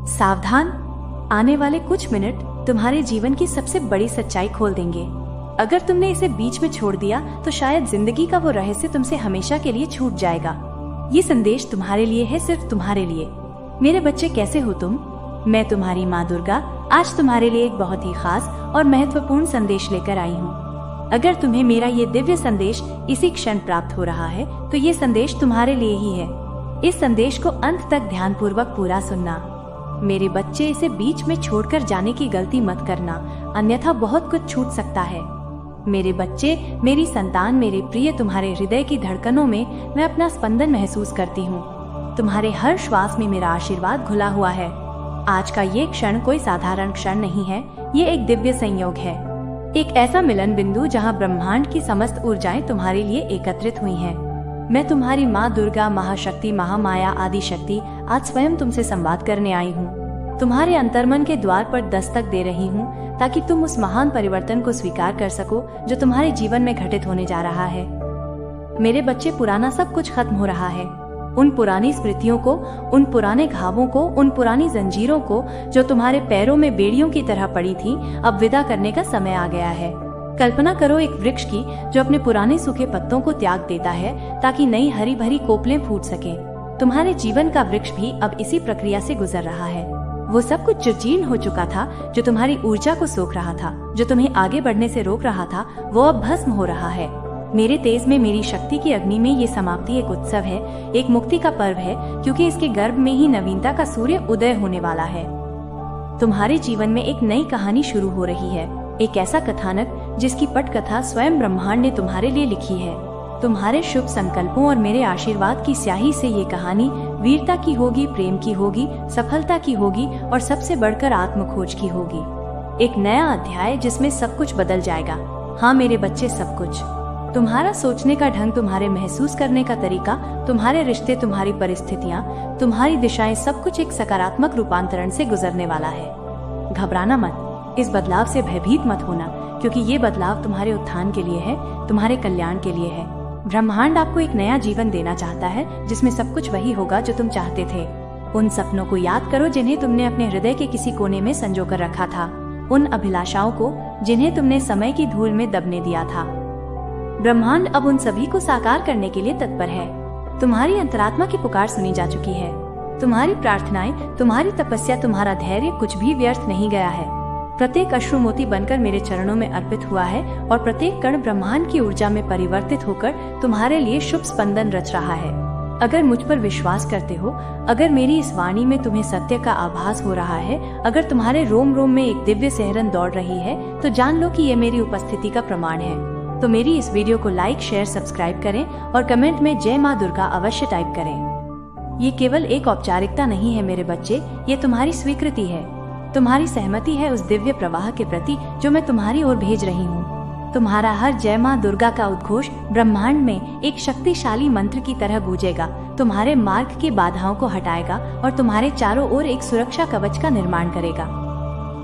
सावधान, आने वाले कुछ मिनट तुम्हारे जीवन की सबसे बड़ी सच्चाई खोल देंगे। अगर तुमने इसे बीच में छोड़ दिया तो शायद जिंदगी का वो रहस्य तुमसे हमेशा के लिए छूट जाएगा। ये संदेश तुम्हारे लिए है, सिर्फ तुम्हारे लिए। मेरे बच्चे, कैसे हो तुम? मैं तुम्हारी माँ दुर्गा आज तुम्हारे लिए एक बहुत ही खास और महत्वपूर्ण संदेश लेकर आई हूँ। अगर तुम्हें मेरा ये दिव्य संदेश इसी क्षण प्राप्त हो रहा है तो ये संदेश तुम्हारे लिए ही है। इस संदेश को अंत तक ध्यानपूर्वक पूरा सुनना। मेरे बच्चे, इसे बीच में छोड़कर जाने की गलती मत करना, अन्यथा बहुत कुछ छूट सकता है। मेरे बच्चे, मेरी संतान, मेरे प्रिय, तुम्हारे हृदय की धड़कनों में मैं अपना स्पंदन महसूस करती हूँ। तुम्हारे हर श्वास में मेरा आशीर्वाद घुला हुआ है। आज का ये क्षण कोई साधारण क्षण नहीं है, ये एक दिव्य संयोग है, एक ऐसा मिलन बिंदु जहाँ ब्रह्मांड की समस्त ऊर्जाएं तुम्हारे लिए एकत्रित हुई हैं। मैं तुम्हारी माँ दुर्गा, महाशक्ति, महामाया, आदि शक्ति आज स्वयं तुमसे संवाद करने आई हूँ। तुम्हारे अंतर्मन के द्वार पर दस्तक दे रही हूँ ताकि तुम उस महान परिवर्तन को स्वीकार कर सको जो तुम्हारे जीवन में घटित होने जा रहा है। मेरे बच्चे, पुराना सब कुछ खत्म हो रहा है। उन पुरानी स्मृतियों को, उन पुराने घावों को, उन पुरानी जंजीरों को जो तुम्हारे पैरों में बेड़ियों की तरह पड़ी थी, अब विदा करने का समय आ गया है। कल्पना करो एक वृक्ष की जो अपने पुराने सूखे पत्तों को त्याग देता है ताकि नई हरी भरी कोपलें फूट सके। तुम्हारे जीवन का वृक्ष भी अब इसी प्रक्रिया से गुजर रहा है। वो सब कुछ जो जीर्ण हो चुका था, जो तुम्हारी ऊर्जा को सोख रहा था, जो तुम्हें आगे बढ़ने से रोक रहा था, वो अब भस्म हो रहा है। मेरे तेज में, मेरी शक्ति की अग्नि में ये समाप्ति एक उत्सव है, एक मुक्ति का पर्व है, क्योंकि इसके गर्भ में ही नवीनता का सूर्य उदय होने वाला है। तुम्हारे जीवन में एक नई कहानी शुरू हो रही है, एक ऐसा कथानक जिसकी पटकथा स्वयं ब्रह्मांड ने तुम्हारे लिए लिखी है। तुम्हारे शुभ संकल्पों और मेरे आशीर्वाद की स्याही से ये कहानी वीरता की होगी, प्रेम की होगी, सफलता की होगी और सबसे बढ़कर आत्मखोज की होगी। एक नया अध्याय जिसमें सब कुछ बदल जाएगा। हाँ मेरे बच्चे, सब कुछ। तुम्हारा सोचने का ढंग, तुम्हारे महसूस करने का तरीका, तुम्हारे रिश्ते, तुम्हारी परिस्थितियाँ, तुम्हारी दिशाएं, सब कुछ एक सकारात्मक रूपांतरण से गुजरने वाला है। घबराना मत, इस बदलाव से भयभीत मत होना, क्योंकि ये बदलाव तुम्हारे उत्थान के लिए है, तुम्हारे कल्याण के लिए है। ब्रह्मांड आपको एक नया जीवन देना चाहता है जिसमें सब कुछ वही होगा जो तुम चाहते थे। उन सपनों को याद करो जिन्हें तुमने अपने हृदय के किसी कोने में संजो कर रखा था, उन अभिलाषाओं को जिन्हें तुमने समय की धूल में दबने दिया था। ब्रह्मांड अब उन सभी को साकार करने के लिए तत्पर है। तुम्हारी अंतरात्मा की पुकार सुनी जा चुकी है। तुम्हारी प्रार्थनाएं, तुम्हारी तपस्या, तुम्हारा धैर्य कुछ भी व्यर्थ नहीं गया है। प्रत्येक अश्रु मोती बनकर मेरे चरणों में अर्पित हुआ है और प्रत्येक कण ब्रह्मांड की ऊर्जा में परिवर्तित होकर तुम्हारे लिए शुभ स्पंदन रच रहा है। अगर मुझ पर विश्वास करते हो, अगर मेरी इस वाणी में तुम्हें सत्य का आभास हो रहा है, अगर तुम्हारे रोम रोम में एक दिव्य सिहरन दौड़ रही है, तो जान लो कि ये मेरी उपस्थिति का प्रमाण है। तो मेरी इस वीडियो को लाइक, शेयर, सब्सक्राइब करें और कमेंट में जय माँ दुर्गा अवश्य टाइप करें। ये केवल एक औपचारिकता नहीं है मेरे बच्चे, ये तुम्हारी स्वीकृति है, तुम्हारी सहमति है उस दिव्य प्रवाह के प्रति जो मैं तुम्हारी ओर भेज रही हूँ। तुम्हारा हर जय माँ दुर्गा का उद्घोष ब्रह्मांड में एक शक्तिशाली मंत्र की तरह गूंजेगा, तुम्हारे मार्ग की बाधाओं को हटाएगा और तुम्हारे चारों ओर एक सुरक्षा कवच का निर्माण करेगा।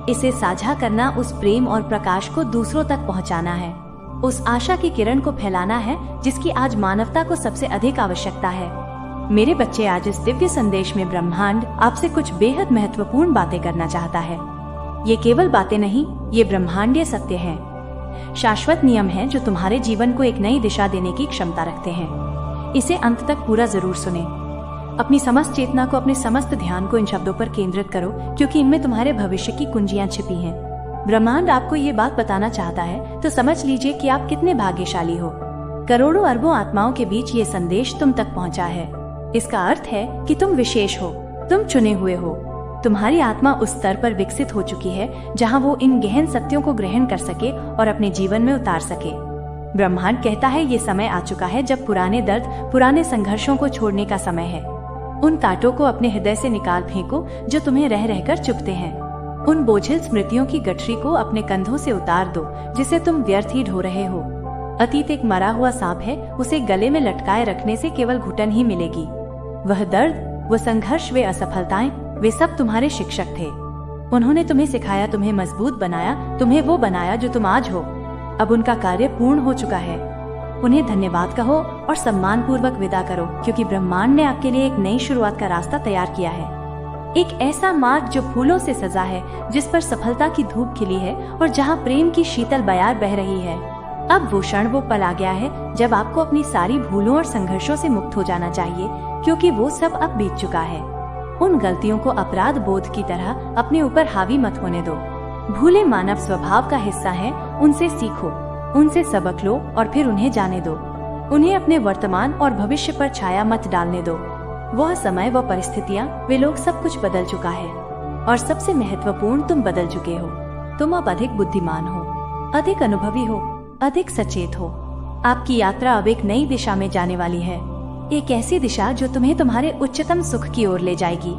इसे साझा करना, उस प्रेम और प्रकाश को दूसरों तक पहुँचाना है, उस आशा की किरण को फैलाना है जिसकी आज मानवता को सबसे अधिक आवश्यकता है। मेरे बच्चे, आज इस दिव्य संदेश में ब्रह्मांड आपसे कुछ बेहद महत्वपूर्ण बातें करना चाहता है। ये केवल बातें नहीं, ये ब्रह्मांडीय सत्य है, शाश्वत नियम है जो तुम्हारे जीवन को एक नई दिशा देने की क्षमता रखते हैं। इसे अंत तक पूरा जरूर सुने। अपनी समस्त चेतना को, अपने समस्त ध्यान को इन शब्दों पर केंद्रित करो, क्योंकि इनमें तुम्हारे भविष्य की कुंजियां छिपी हैं। ब्रह्मांड आपको ये बात बताना चाहता है तो समझ लीजिए कि आप कितने भाग्यशाली हो। करोड़ों अरबों आत्माओं के बीच ये संदेश तुम तक पहुंचा है। इसका अर्थ है कि तुम विशेष हो, तुम चुने हुए हो। तुम्हारी आत्मा उस स्तर पर विकसित हो चुकी है जहां वो इन गहन सत्यों को ग्रहण कर सके और अपने जीवन में उतार सके। ब्रह्मांड कहता है ये समय आ चुका है जब पुराने दर्द, पुराने संघर्षों को छोड़ने का समय है। उन कांटों को अपने हृदय से निकाल फेंको जो तुम्हें रह रहकर चुभते हैं। उन बोझिल स्मृतियों की गठरी को अपने कंधों से उतार दो जिसे तुम व्यर्थ ही ढो रहे हो। अतीत एक मरा हुआ सांप है, उसे गले में लटकाए रखने से केवल घुटन ही मिलेगी। वह दर्द, वो संघर्ष, वे असफलताएं, वे सब तुम्हारे शिक्षक थे। उन्होंने तुम्हें सिखाया, तुम्हें मजबूत बनाया, तुम्हें वो बनाया जो तुम आज हो। अब उनका कार्य पूर्ण हो चुका है। उन्हें धन्यवाद कहो और सम्मान पूर्वक विदा करो, क्योंकि ब्रह्मांड ने आपके लिए एक नई शुरुआत का रास्ता तैयार किया है। एक ऐसा मार्ग जो फूलों से सजा है, जिस पर सफलता की धूप खिली है और जहाँ प्रेम की शीतल बयार बह रही है। अब वो क्षण, वो पल आ गया है जब आपको अपनी सारी भूलों और संघर्षों से मुक्त हो जाना चाहिए, क्योंकि वो सब अब बीत चुका है। उन गलतियों को अपराध बोध की तरह अपने ऊपर हावी मत होने दो। भूले मानव स्वभाव का हिस्सा हैं, उनसे सीखो, उनसे सबक लो और फिर उन्हें जाने दो। उन्हें अपने वर्तमान और भविष्य पर छाया मत डालने दो। वह समय, वह परिस्थितियाँ, वे लोग, सब कुछ बदल चुका है और सबसे महत्वपूर्ण, तुम बदल चुके हो। तुम अब अधिक बुद्धिमान हो, अधिक अनुभवी हो, अधिक सचेत हो। आपकी यात्रा अब एक नई दिशा में जाने वाली है, एक ऐसी दिशा जो तुम्हें तुम्हारे उच्चतम सुख की ओर ले जाएगी,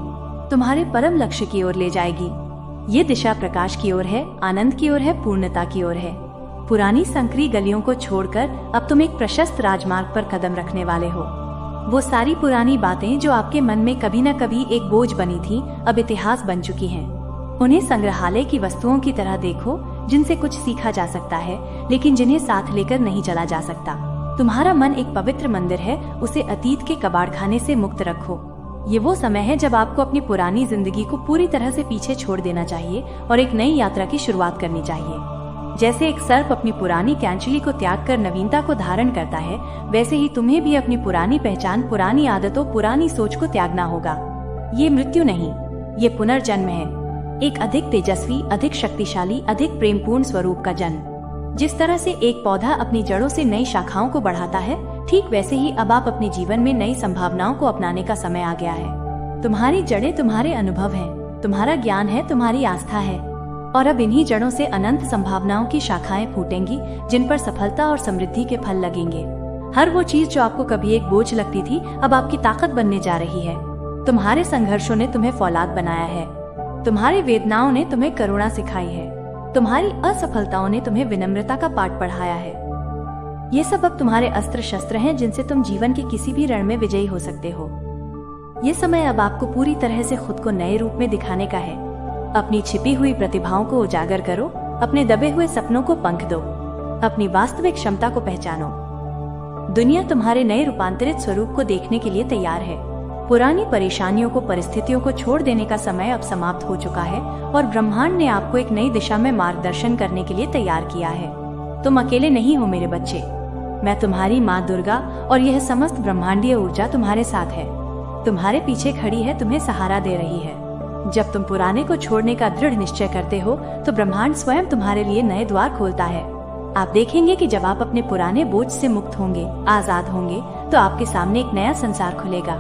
तुम्हारे परम लक्ष्य की ओर ले जाएगी। ये दिशा प्रकाश की ओर है, आनंद की ओर है, पूर्णता की ओर है। पुरानी संकरी गलियों को छोड़कर अब तुम एक प्रशस्त राजमार्ग पर कदम रखने वाले हो। वो सारी पुरानी बातें जो आपके मन में कभी न कभी एक बोझ बनी थी, अब इतिहास बन चुकी हैं। उन्हें संग्रहालय की वस्तुओं की तरह देखो, जिनसे कुछ सीखा जा सकता है, लेकिन जिन्हें साथ लेकर नहीं चला जा सकता। तुम्हारा मन एक पवित्र मंदिर है, उसे अतीत के कबाड़खाने से मुक्त रखो। ये वो समय है जब आपको अपनी पुरानी जिंदगी को पूरी तरह से पीछे छोड़ देना चाहिए और एक नई यात्रा की शुरुआत करनी चाहिए। जैसे एक सर्प अपनी पुरानी कैंचुली को त्याग कर नवीनता को धारण करता है, वैसे ही तुम्हें भी अपनी पुरानी पहचान, पुरानी आदतों, पुरानी सोच को त्यागना होगा। ये मृत्यु नहीं, ये पुनर्जन्म है, एक अधिक तेजस्वी, अधिक शक्तिशाली, अधिक प्रेमपूर्ण स्वरूप का जन्म। जिस तरह से एक पौधा अपनी जड़ों से नई शाखाओं को बढ़ाता है, ठीक वैसे ही अब आप अपने जीवन में नई संभावनाओं को अपनाने का समय आ गया है। तुम्हारी जड़ें तुम्हारे अनुभव हैं, तुम्हारा ज्ञान है, तुम्हारी आस्था है, और अब इन्हीं जड़ों से अनंत संभावनाओं की शाखाएं फूटेंगी, जिन पर सफलता और समृद्धि के फल लगेंगे। हर वो चीज जो आपको कभी एक बोझ लगती थी, अब आपकी ताकत बनने जा रही है। तुम्हारे संघर्षों ने तुम्हें फौलाद बनाया है, तुम्हारी वेदनाओं ने तुम्हें करुणा सिखाई है, तुम्हारी असफलताओं ने तुम्हें विनम्रता का पाठ पढ़ाया है। ये सब अब तुम्हारे अस्त्र शस्त्र हैं, जिनसे तुम जीवन के किसी भी रण में विजयी हो सकते हो। ये समय अब आपको पूरी तरह से खुद को नए रूप में दिखाने का है। अपनी छिपी हुई प्रतिभाओं को उजागर करो, अपने दबे हुए सपनों को पंख दो, अपनी वास्तविक क्षमता को पहचानो। दुनिया तुम्हारे नए रूपांतरित स्वरूप को देखने के लिए तैयार है। पुरानी परेशानियों को, परिस्थितियों को छोड़ देने का समय अब समाप्त हो चुका है और ब्रह्मांड ने आपको एक नई दिशा में मार्गदर्शन करने के लिए तैयार किया है। तुम अकेले नहीं हो मेरे बच्चे, मैं तुम्हारी माँ दुर्गा और यह समस्त ब्रह्मांडीय ऊर्जा तुम्हारे साथ है, तुम्हारे पीछे खड़ी है, तुम्हें सहारा दे रही है। जब तुम पुराने को छोड़ने का दृढ़ निश्चय करते हो, तो ब्रह्मांड स्वयं तुम्हारे लिए नए द्वार खोलता है। आप देखेंगे कि जब आप अपने पुराने बोझ से मुक्त होंगे, आजाद होंगे, तो आपके सामने एक नया संसार खुलेगा।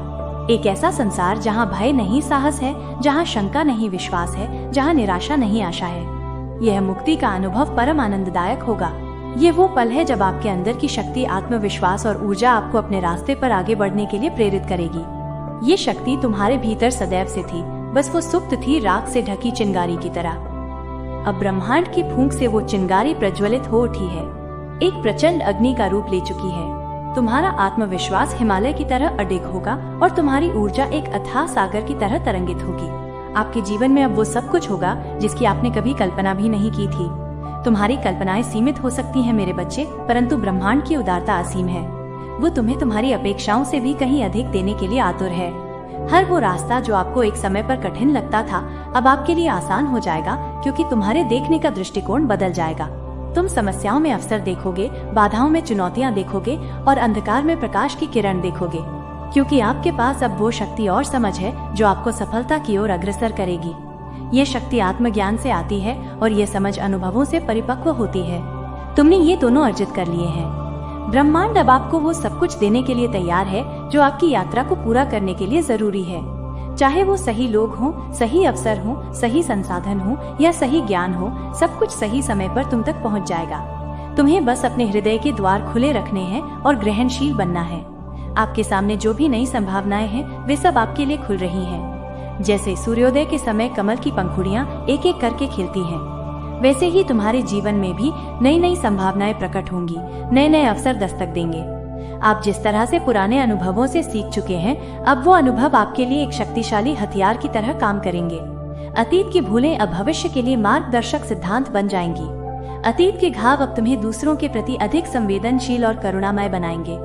एक ऐसा संसार जहाँ भय नहीं साहस है, जहाँ शंका नहीं विश्वास है, जहाँ निराशा नहीं आशा है। यह मुक्ति का अनुभव परम आनंददायक होगा। ये वो पल है जब आपके अंदर की शक्ति, आत्मविश्वास और ऊर्जा आपको अपने रास्ते पर आगे बढ़ने के लिए प्रेरित करेगी। ये शक्ति तुम्हारे भीतर सदैव से थी, बस वो सुप्त थी, राख से ढकी चिंगारी की तरह। अब ब्रह्मांड की फूंक से वो चिंगारी प्रज्वलित हो उठी है, एक प्रचंड अग्नि का रूप ले चुकी है। तुम्हारा आत्मविश्वास हिमालय की तरह अडिग होगा और तुम्हारी ऊर्जा एक अथाह सागर की तरह तरंगित होगी। आपके जीवन में अब वो सब कुछ होगा जिसकी आपने कभी कल्पना भी नहीं की थी। तुम्हारी कल्पनाएं सीमित हो सकती हैं मेरे बच्चे, परंतु ब्रह्मांड की उदारता असीम है। वो तुम्हें तुम्हारी अपेक्षाओं से भी कहीं अधिक देने के लिए आतुर है। हर वो रास्ता जो आपको एक समय पर कठिन लगता था, अब आपके लिए आसान हो जाएगा, क्योंकि तुम्हारे देखने का दृष्टिकोण बदल जाएगा। तुम समस्याओं में अवसर देखोगे, बाधाओं में चुनौतियां देखोगे और अंधकार में प्रकाश की किरण देखोगे, क्योंकि आपके पास अब वो शक्ति और समझ है जो आपको सफलता की ओर अग्रसर करेगी। ये शक्ति आत्मज्ञान से आती है और ये समझ अनुभवों से परिपक्व होती है। तुमने ये दोनों अर्जित कर लिए हैं। ब्रह्मांड अब आपको वो सब कुछ देने के लिए तैयार है जो आपकी यात्रा को पूरा करने के लिए जरूरी है। चाहे वो सही लोग हों, सही अवसर हों, सही संसाधन हो या सही ज्ञान हो, सब कुछ सही समय पर तुम तक पहुंच जाएगा। तुम्हें बस अपने हृदय के द्वार खुले रखने हैं और ग्रहणशील बनना है। आपके सामने जो भी नई संभावनाएं हैं, वे सब आपके लिए खुल रही हैं। जैसे सूर्योदय के समय कमल की पंखुड़ियां एक एक करके खिलती हैं, वैसे ही तुम्हारे जीवन में भी नई नई संभावनाएं प्रकट होंगी, नए नए अवसर दस्तक देंगे। आप जिस तरह से पुराने अनुभवों से सीख चुके हैं, अब वो अनुभव आपके लिए एक शक्तिशाली हथियार की तरह काम करेंगे। अतीत की भूलें अब भविष्य के लिए मार्गदर्शक सिद्धांत बन जाएंगी। अतीत के घाव अब तुम्हें दूसरों के प्रति अधिक संवेदनशील और करुणामय बनाएंगे।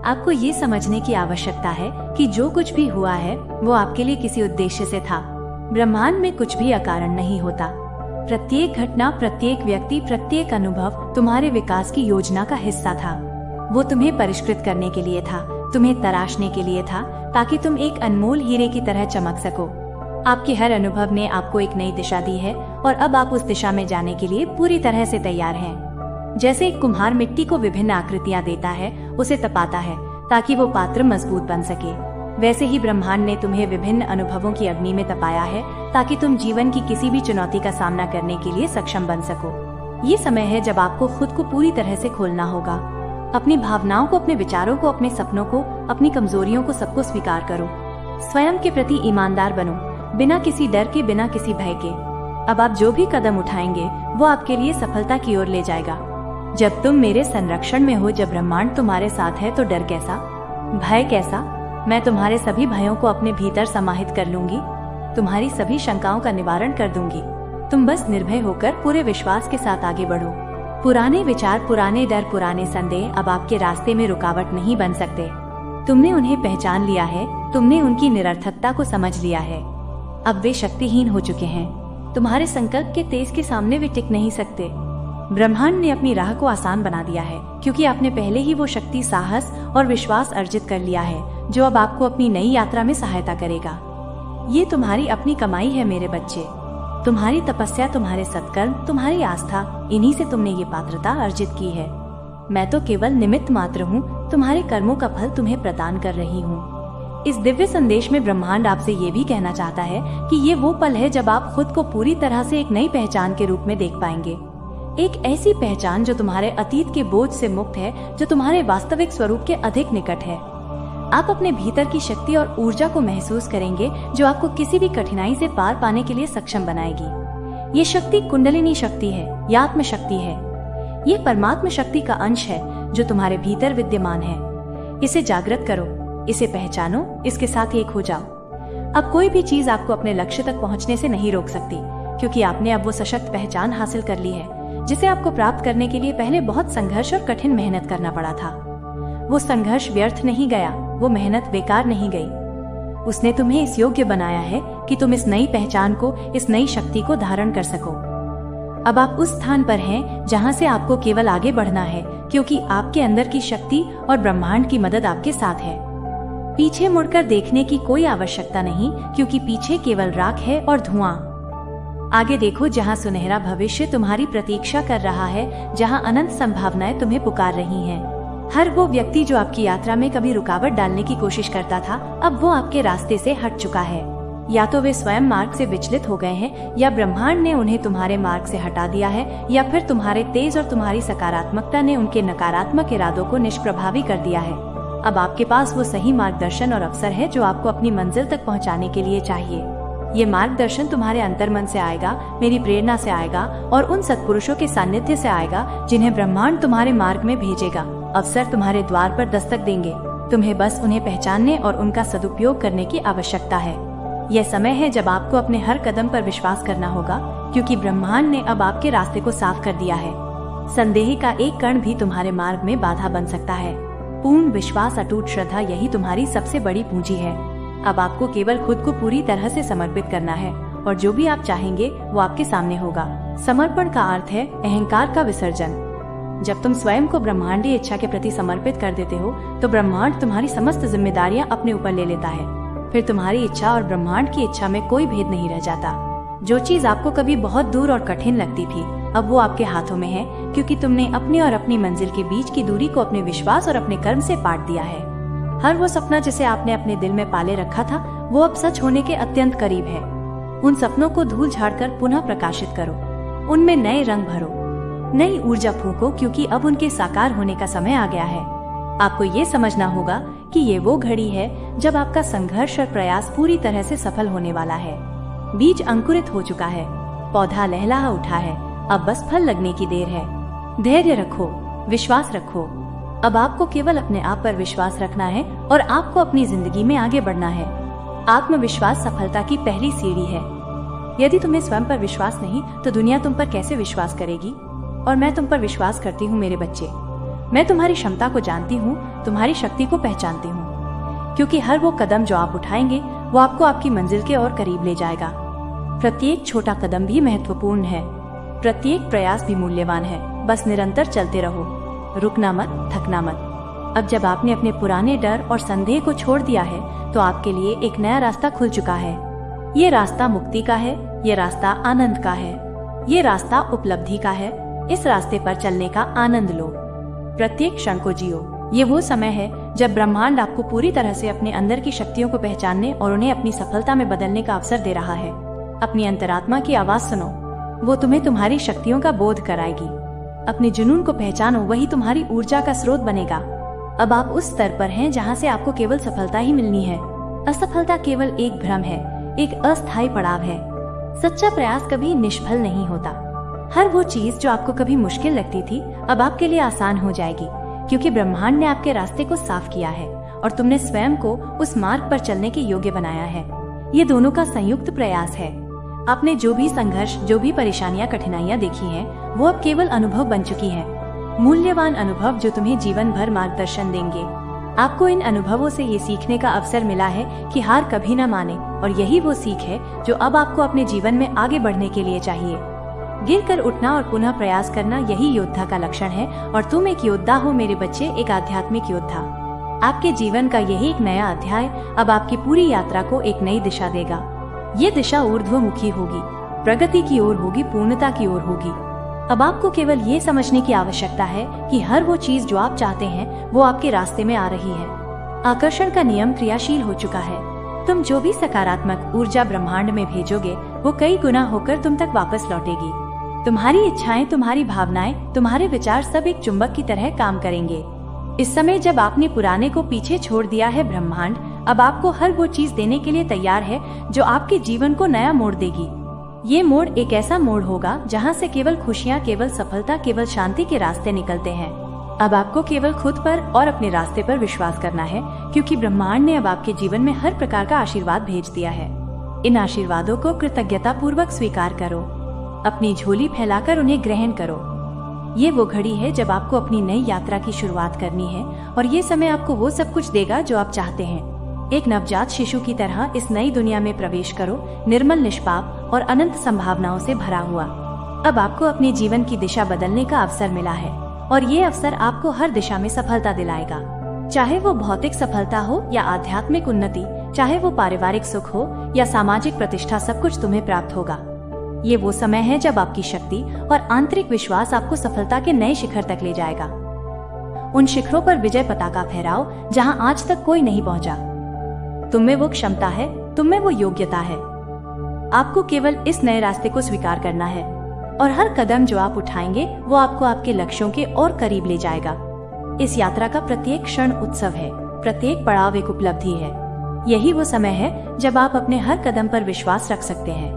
आपको ये समझने की आवश्यकता है कि जो कुछ भी हुआ है वो आपके लिए किसी उद्देश्य से था। ब्रह्मांड में कुछ भी अकारण नहीं होता। प्रत्येक घटना, प्रत्येक व्यक्ति, प्रत्येक अनुभव तुम्हारे विकास की योजना का हिस्सा था। वो तुम्हें परिष्कृत करने के लिए था, तुम्हें तराशने के लिए था, ताकि तुम एक अनमोल हीरे की तरह चमक सको। आपके हर अनुभव ने आपको एक नई दिशा दी है और अब आप उस दिशा में जाने के लिए पूरी तरह से तैयार हैं। जैसे एक कुम्हार मिट्टी को विभिन्न आकृतियां देता है, उसे तपाता है ताकि वो पात्र मजबूत बन सके, वैसे ही ब्रह्मांड ने तुम्हें विभिन्न अनुभवों की अग्नि में तपाया है ताकि तुम जीवन की किसी भी चुनौती का सामना करने के लिए सक्षम बन सको। ये समय है जब आपको खुद को पूरी तरह से खोलना होगा। अपनी भावनाओं को, अपने विचारों को, अपने सपनों को, अपनी कमजोरियों को, सबको स्वीकार करो। स्वयं के प्रति ईमानदार बनो, बिना किसी डर के, बिना किसी भय के। अब आप जो भी कदम उठाएंगे वो आपके लिए सफलता की ओर ले जाएगा। जब तुम मेरे संरक्षण में हो, जब ब्रह्मांड तुम्हारे साथ है, तो डर कैसा, भय कैसा? मैं तुम्हारे सभी भयों को अपने भीतर समाहित कर लूंगी, तुम्हारी सभी शंकाओं का निवारण कर दूंगी। तुम बस निर्भय होकर पूरे विश्वास के साथ आगे बढ़ो। पुराने विचार, पुराने डर, पुराने संदेह अब आपके रास्ते में रुकावट नहीं बन सकते। तुमने उन्हें पहचान लिया है, तुमने उनकी निरर्थकता को समझ लिया है। अब वे शक्तिहीन हो चुके हैं। तुम्हारे संकल्प के तेज के सामने वे टिक नहीं सकते। ब्रह्मांड ने अपनी राह को आसान बना दिया है, क्योंकि आपने पहले ही वो शक्ति, साहस और विश्वास अर्जित कर लिया है जो अब आपको अपनी नई यात्रा में सहायता करेगा। ये तुम्हारी अपनी कमाई है मेरे बच्चे। तुम्हारी तपस्या, तुम्हारे सत्कर्म, तुम्हारी आस्था, इन्हीं से तुमने ये पात्रता अर्जित की है। मैं तो केवल निमित्त मात्र हूँ, तुम्हारे कर्मों का फल तुम्हें प्रदान कर रही हूँ। इस दिव्य संदेश में ब्रह्मांड आपसे ये भी कहना चाहता है कि ये वो पल है जब आप खुद को पूरी तरह से एक नई पहचान के रूप में देख पाएंगे। एक ऐसी पहचान जो तुम्हारे अतीत के बोझ से मुक्त है, जो तुम्हारे वास्तविक स्वरूप के अधिक निकट है। आप अपने भीतर की शक्ति और ऊर्जा को महसूस करेंगे जो आपको किसी भी कठिनाई से पार पाने के लिए सक्षम बनाएगी। ये शक्ति कुंडलिनी शक्ति है, या आत्म शक्ति है। ये परमात्मा शक्ति का अंश है जो तुम्हारे भीतर विद्यमान है। इसे जागृत करो, इसे पहचानो, इसके साथ एक हो जाओ। अब कोई भी चीज आपको अपने लक्ष्य तक पहुंचने से नहीं रोक सकती, क्योंकि आपने अब वो सशक्त पहचान हासिल कर ली है जिसे आपको प्राप्त करने के लिए पहले बहुत संघर्ष और कठिन मेहनत करना पड़ा था। वो संघर्ष व्यर्थ नहीं गया, वो मेहनत बेकार नहीं गई। उसने तुम्हें इस योग्य बनाया है कि तुम इस नई पहचान को, इस नई शक्ति को धारण कर सको। अब आप उस स्थान पर हैं जहां से आपको केवल आगे बढ़ना है, क्योंकि आपके अंदर की शक्ति और ब्रह्मांड की मदद आपके साथ है। पीछे मुड़कर देखने की कोई आवश्यकता नहीं, क्योंकि पीछे केवल राख है और धुआं। आगे देखो, जहां सुनहरा भविष्य तुम्हारी प्रतीक्षा कर रहा है, जहां अनंत संभावनाएं तुम्हें पुकार रही हैं। हर वो व्यक्ति जो आपकी यात्रा में कभी रुकावट डालने की कोशिश करता था, अब वो आपके रास्ते से हट चुका है। या तो वे स्वयं मार्ग से विचलित हो गए हैं, या ब्रह्मांड ने उन्हें तुम्हारे मार्ग से हटा दिया है, या फिर तुम्हारे तेज और तुम्हारी सकारात्मकता ने उनके नकारात्मक इरादों को निष्प्रभावी कर दिया है। अब आपके पास वो सही मार्गदर्शन और अवसर है जो आपको अपनी मंजिल तक पहुंचाने के लिए चाहिए। ये मार्गदर्शन तुम्हारे अंतर्मन से आएगा, मेरी प्रेरणा से आएगा और उन सत्पुरुषों के सानिध्य से आएगा जिन्हें ब्रह्मांड तुम्हारे मार्ग में भेजेगा। अवसर तुम्हारे द्वार पर दस्तक देंगे, तुम्हें बस उन्हें पहचानने और उनका सदुपयोग करने की आवश्यकता है। यह समय है जब आपको अपने हर कदम पर विश्वास करना होगा, क्योंकि ब्रह्मांड ने अब आपके रास्ते को साफ कर दिया है। संदेह का एक कण भी तुम्हारे मार्ग में बाधा बन सकता है। पूर्ण विश्वास, अटूट श्रद्धा, यही तुम्हारी सबसे बड़ी पूंजी है। अब आपको केवल खुद को पूरी तरह से समर्पित करना है और जो भी आप चाहेंगे वो आपके सामने होगा। समर्पण का अर्थ है अहंकार का विसर्जन। जब तुम स्वयं को ब्रह्मांडीय इच्छा के प्रति समर्पित कर देते हो, तो ब्रह्मांड तुम्हारी समस्त जिम्मेदारियां अपने ऊपर ले लेता है। फिर तुम्हारी इच्छा और ब्रह्मांड की इच्छा में कोई भेद नहीं रह जाता। जो चीज आपको कभी बहुत दूर और कठिन लगती थी, अब वो आपके हाथों में है, क्योंकि तुमने अपनी और अपनी मंजिल के बीच की दूरी को अपने विश्वास और अपने कर्म से पाट दिया है। हर वो सपना जिसे आपने अपने दिल में पाले रखा था, वो अब सच होने के अत्यंत करीब है। उन सपनों को धूल झाड़कर पुनः प्रकाशित करो, उनमें नए रंग भरो, नई ऊर्जा फूंको, क्योंकि अब उनके साकार होने का समय आ गया है। आपको ये समझना होगा कि ये वो घड़ी है जब आपका संघर्ष और प्रयास पूरी तरह से सफल होने वाला है। बीज अंकुरित हो चुका है, पौधा लहलहा उठा है, अब बस फल लगने की देर है। धैर्य रखो, विश्वास रखो। अब आपको केवल अपने आप पर विश्वास रखना है और आपको अपनी जिंदगी में आगे बढ़ना है। आत्मविश्वास सफलता की पहली सीढ़ी है। यदि तुम्हें स्वयं पर विश्वास नहीं, तो दुनिया तुम पर कैसे विश्वास करेगी? और मैं तुम पर विश्वास करती हूँ मेरे बच्चे। मैं तुम्हारी क्षमता को जानती हूँ, तुम्हारी शक्ति को पहचानती हूँ, क्योंकि हर वो कदम जो आप उठाएंगे वो आपको आपकी मंजिल के और करीब ले जाएगा। प्रत्येक छोटा कदम भी महत्वपूर्ण है, प्रत्येक प्रयास भी मूल्यवान है। बस निरंतर चलते रहो, रुकना मत, थकना मत। अब जब आपने अपने पुराने डर और संदेह को छोड़ दिया है तो आपके लिए एक नया रास्ता खुल चुका है। ये रास्ता मुक्ति का है, ये रास्ता आनंद का है, ये रास्ता उपलब्धि का है। इस रास्ते पर चलने का आनंद लो, प्रत्येक क्षण को जियो। ये वो समय है जब ब्रह्मांड आपको पूरी तरह से अपने अंदर की शक्तियों को पहचानने और उन्हें अपनी सफलता में बदलने का अवसर दे रहा है। अपनी अंतरात्मा की आवाज सुनो, वो तुम्हें तुम्हारी शक्तियों का बोध कराएगी। अपने जुनून को पहचानो, वही तुम्हारी ऊर्जा का स्रोत बनेगा। अब आप उस स्तर पर हैं जहां से आपको केवल सफलता ही मिलनी है। असफलता केवल एक भ्रम है, एक अस्थायी पड़ाव है। सच्चा प्रयास कभी निष्फल नहीं होता। हर वो चीज जो आपको कभी मुश्किल लगती थी अब आपके लिए आसान हो जाएगी, क्योंकि ब्रह्मांड ने आपके रास्ते को साफ किया है और तुमने स्वयं को उस मार्ग पर चलने के योग्य बनाया है। ये दोनों का संयुक्त प्रयास है। आपने जो भी संघर्ष, जो भी परेशानियां, कठिनाइयां देखी हैं, वो अब केवल अनुभव बन चुकी हैं। मूल्यवान अनुभव जो तुम्हें जीवन भर मार्गदर्शन देंगे। आपको इन अनुभवों से ये सीखने का अवसर मिला है कि हार कभी न माने, और यही वो सीख है जो अब आपको अपने जीवन में आगे बढ़ने के लिए चाहिए। गिरकर उठना और पुनः प्रयास करना, यही योद्धा का लक्षण है। और तुम एक योद्धा हो मेरे बच्चे, एक आध्यात्मिक योद्धा। आपके जीवन का यही एक नया अध्याय अब आपकी पूरी यात्रा को एक नई दिशा देगा। ये दिशा ऊर्ध्वमुखी होगी, प्रगति की ओर होगी, पूर्णता की ओर होगी। अब आपको केवल ये समझने की आवश्यकता है कि हर वो चीज जो आप चाहते हैं वो आपके रास्ते में आ रही है। आकर्षण का नियम क्रियाशील हो चुका है। तुम जो भी सकारात्मक ऊर्जा ब्रह्मांड में भेजोगे वो कई गुना होकर तुम तक वापस लौटेगी। तुम्हारी इच्छाएं, तुम्हारी भावनाएं, तुम्हारे विचार सब एक चुंबक की तरह काम करेंगे। इस समय जब आपने पुराने को पीछे छोड़ दिया है, ब्रह्मांड अब आपको हर वो चीज देने के लिए तैयार है जो आपके जीवन को नया मोड़ देगी। ये मोड़ एक ऐसा मोड़ होगा जहां से केवल खुशियां, केवल सफलता, केवल शांति के रास्ते निकलते हैं। अब आपको केवल खुद पर और अपने रास्ते पर विश्वास करना है, क्योंकि ब्रह्मांड ने अब आपके जीवन में हर प्रकार का आशीर्वाद भेज दिया है। इन आशीर्वादों को कृतज्ञता पूर्वक स्वीकार करो, अपनी झोली फैलाकर उन्हें ग्रहण करो। ये वो घड़ी है जब आपको अपनी नई यात्रा की शुरुआत करनी है, और ये समय आपको वो सब कुछ देगा जो आप चाहते हैं। एक नवजात शिशु की तरह इस नई दुनिया में प्रवेश करो, निर्मल, निष्पाप और अनंत संभावनाओं से भरा हुआ। अब आपको अपने जीवन की दिशा बदलने का अवसर मिला है, और ये अवसर आपको हर दिशा में सफलता दिलाएगा। चाहे वो भौतिक सफलता हो या आध्यात्मिक उन्नति, चाहे वो पारिवारिक सुख हो या सामाजिक प्रतिष्ठा, सब कुछ तुम्हें प्राप्त होगा। ये वो समय है जब आपकी शक्ति और आंतरिक विश्वास आपको सफलता के नए शिखर तक ले जाएगा। उन शिखरों पर विजय पताका फहराओ जहां आज तक कोई नहीं पहुंचा। तुम में वो क्षमता है, तुम में वो योग्यता है। आपको केवल इस नए रास्ते को स्वीकार करना है, और हर कदम जो आप उठाएंगे वो आपको आपके लक्ष्यों के और करीब ले जाएगा। इस यात्रा का प्रत्येक क्षण उत्सव है, प्रत्येक पड़ाव एक उपलब्धि है। यही वो समय है जब आप अपने हर कदम पर विश्वास रख सकते हैं,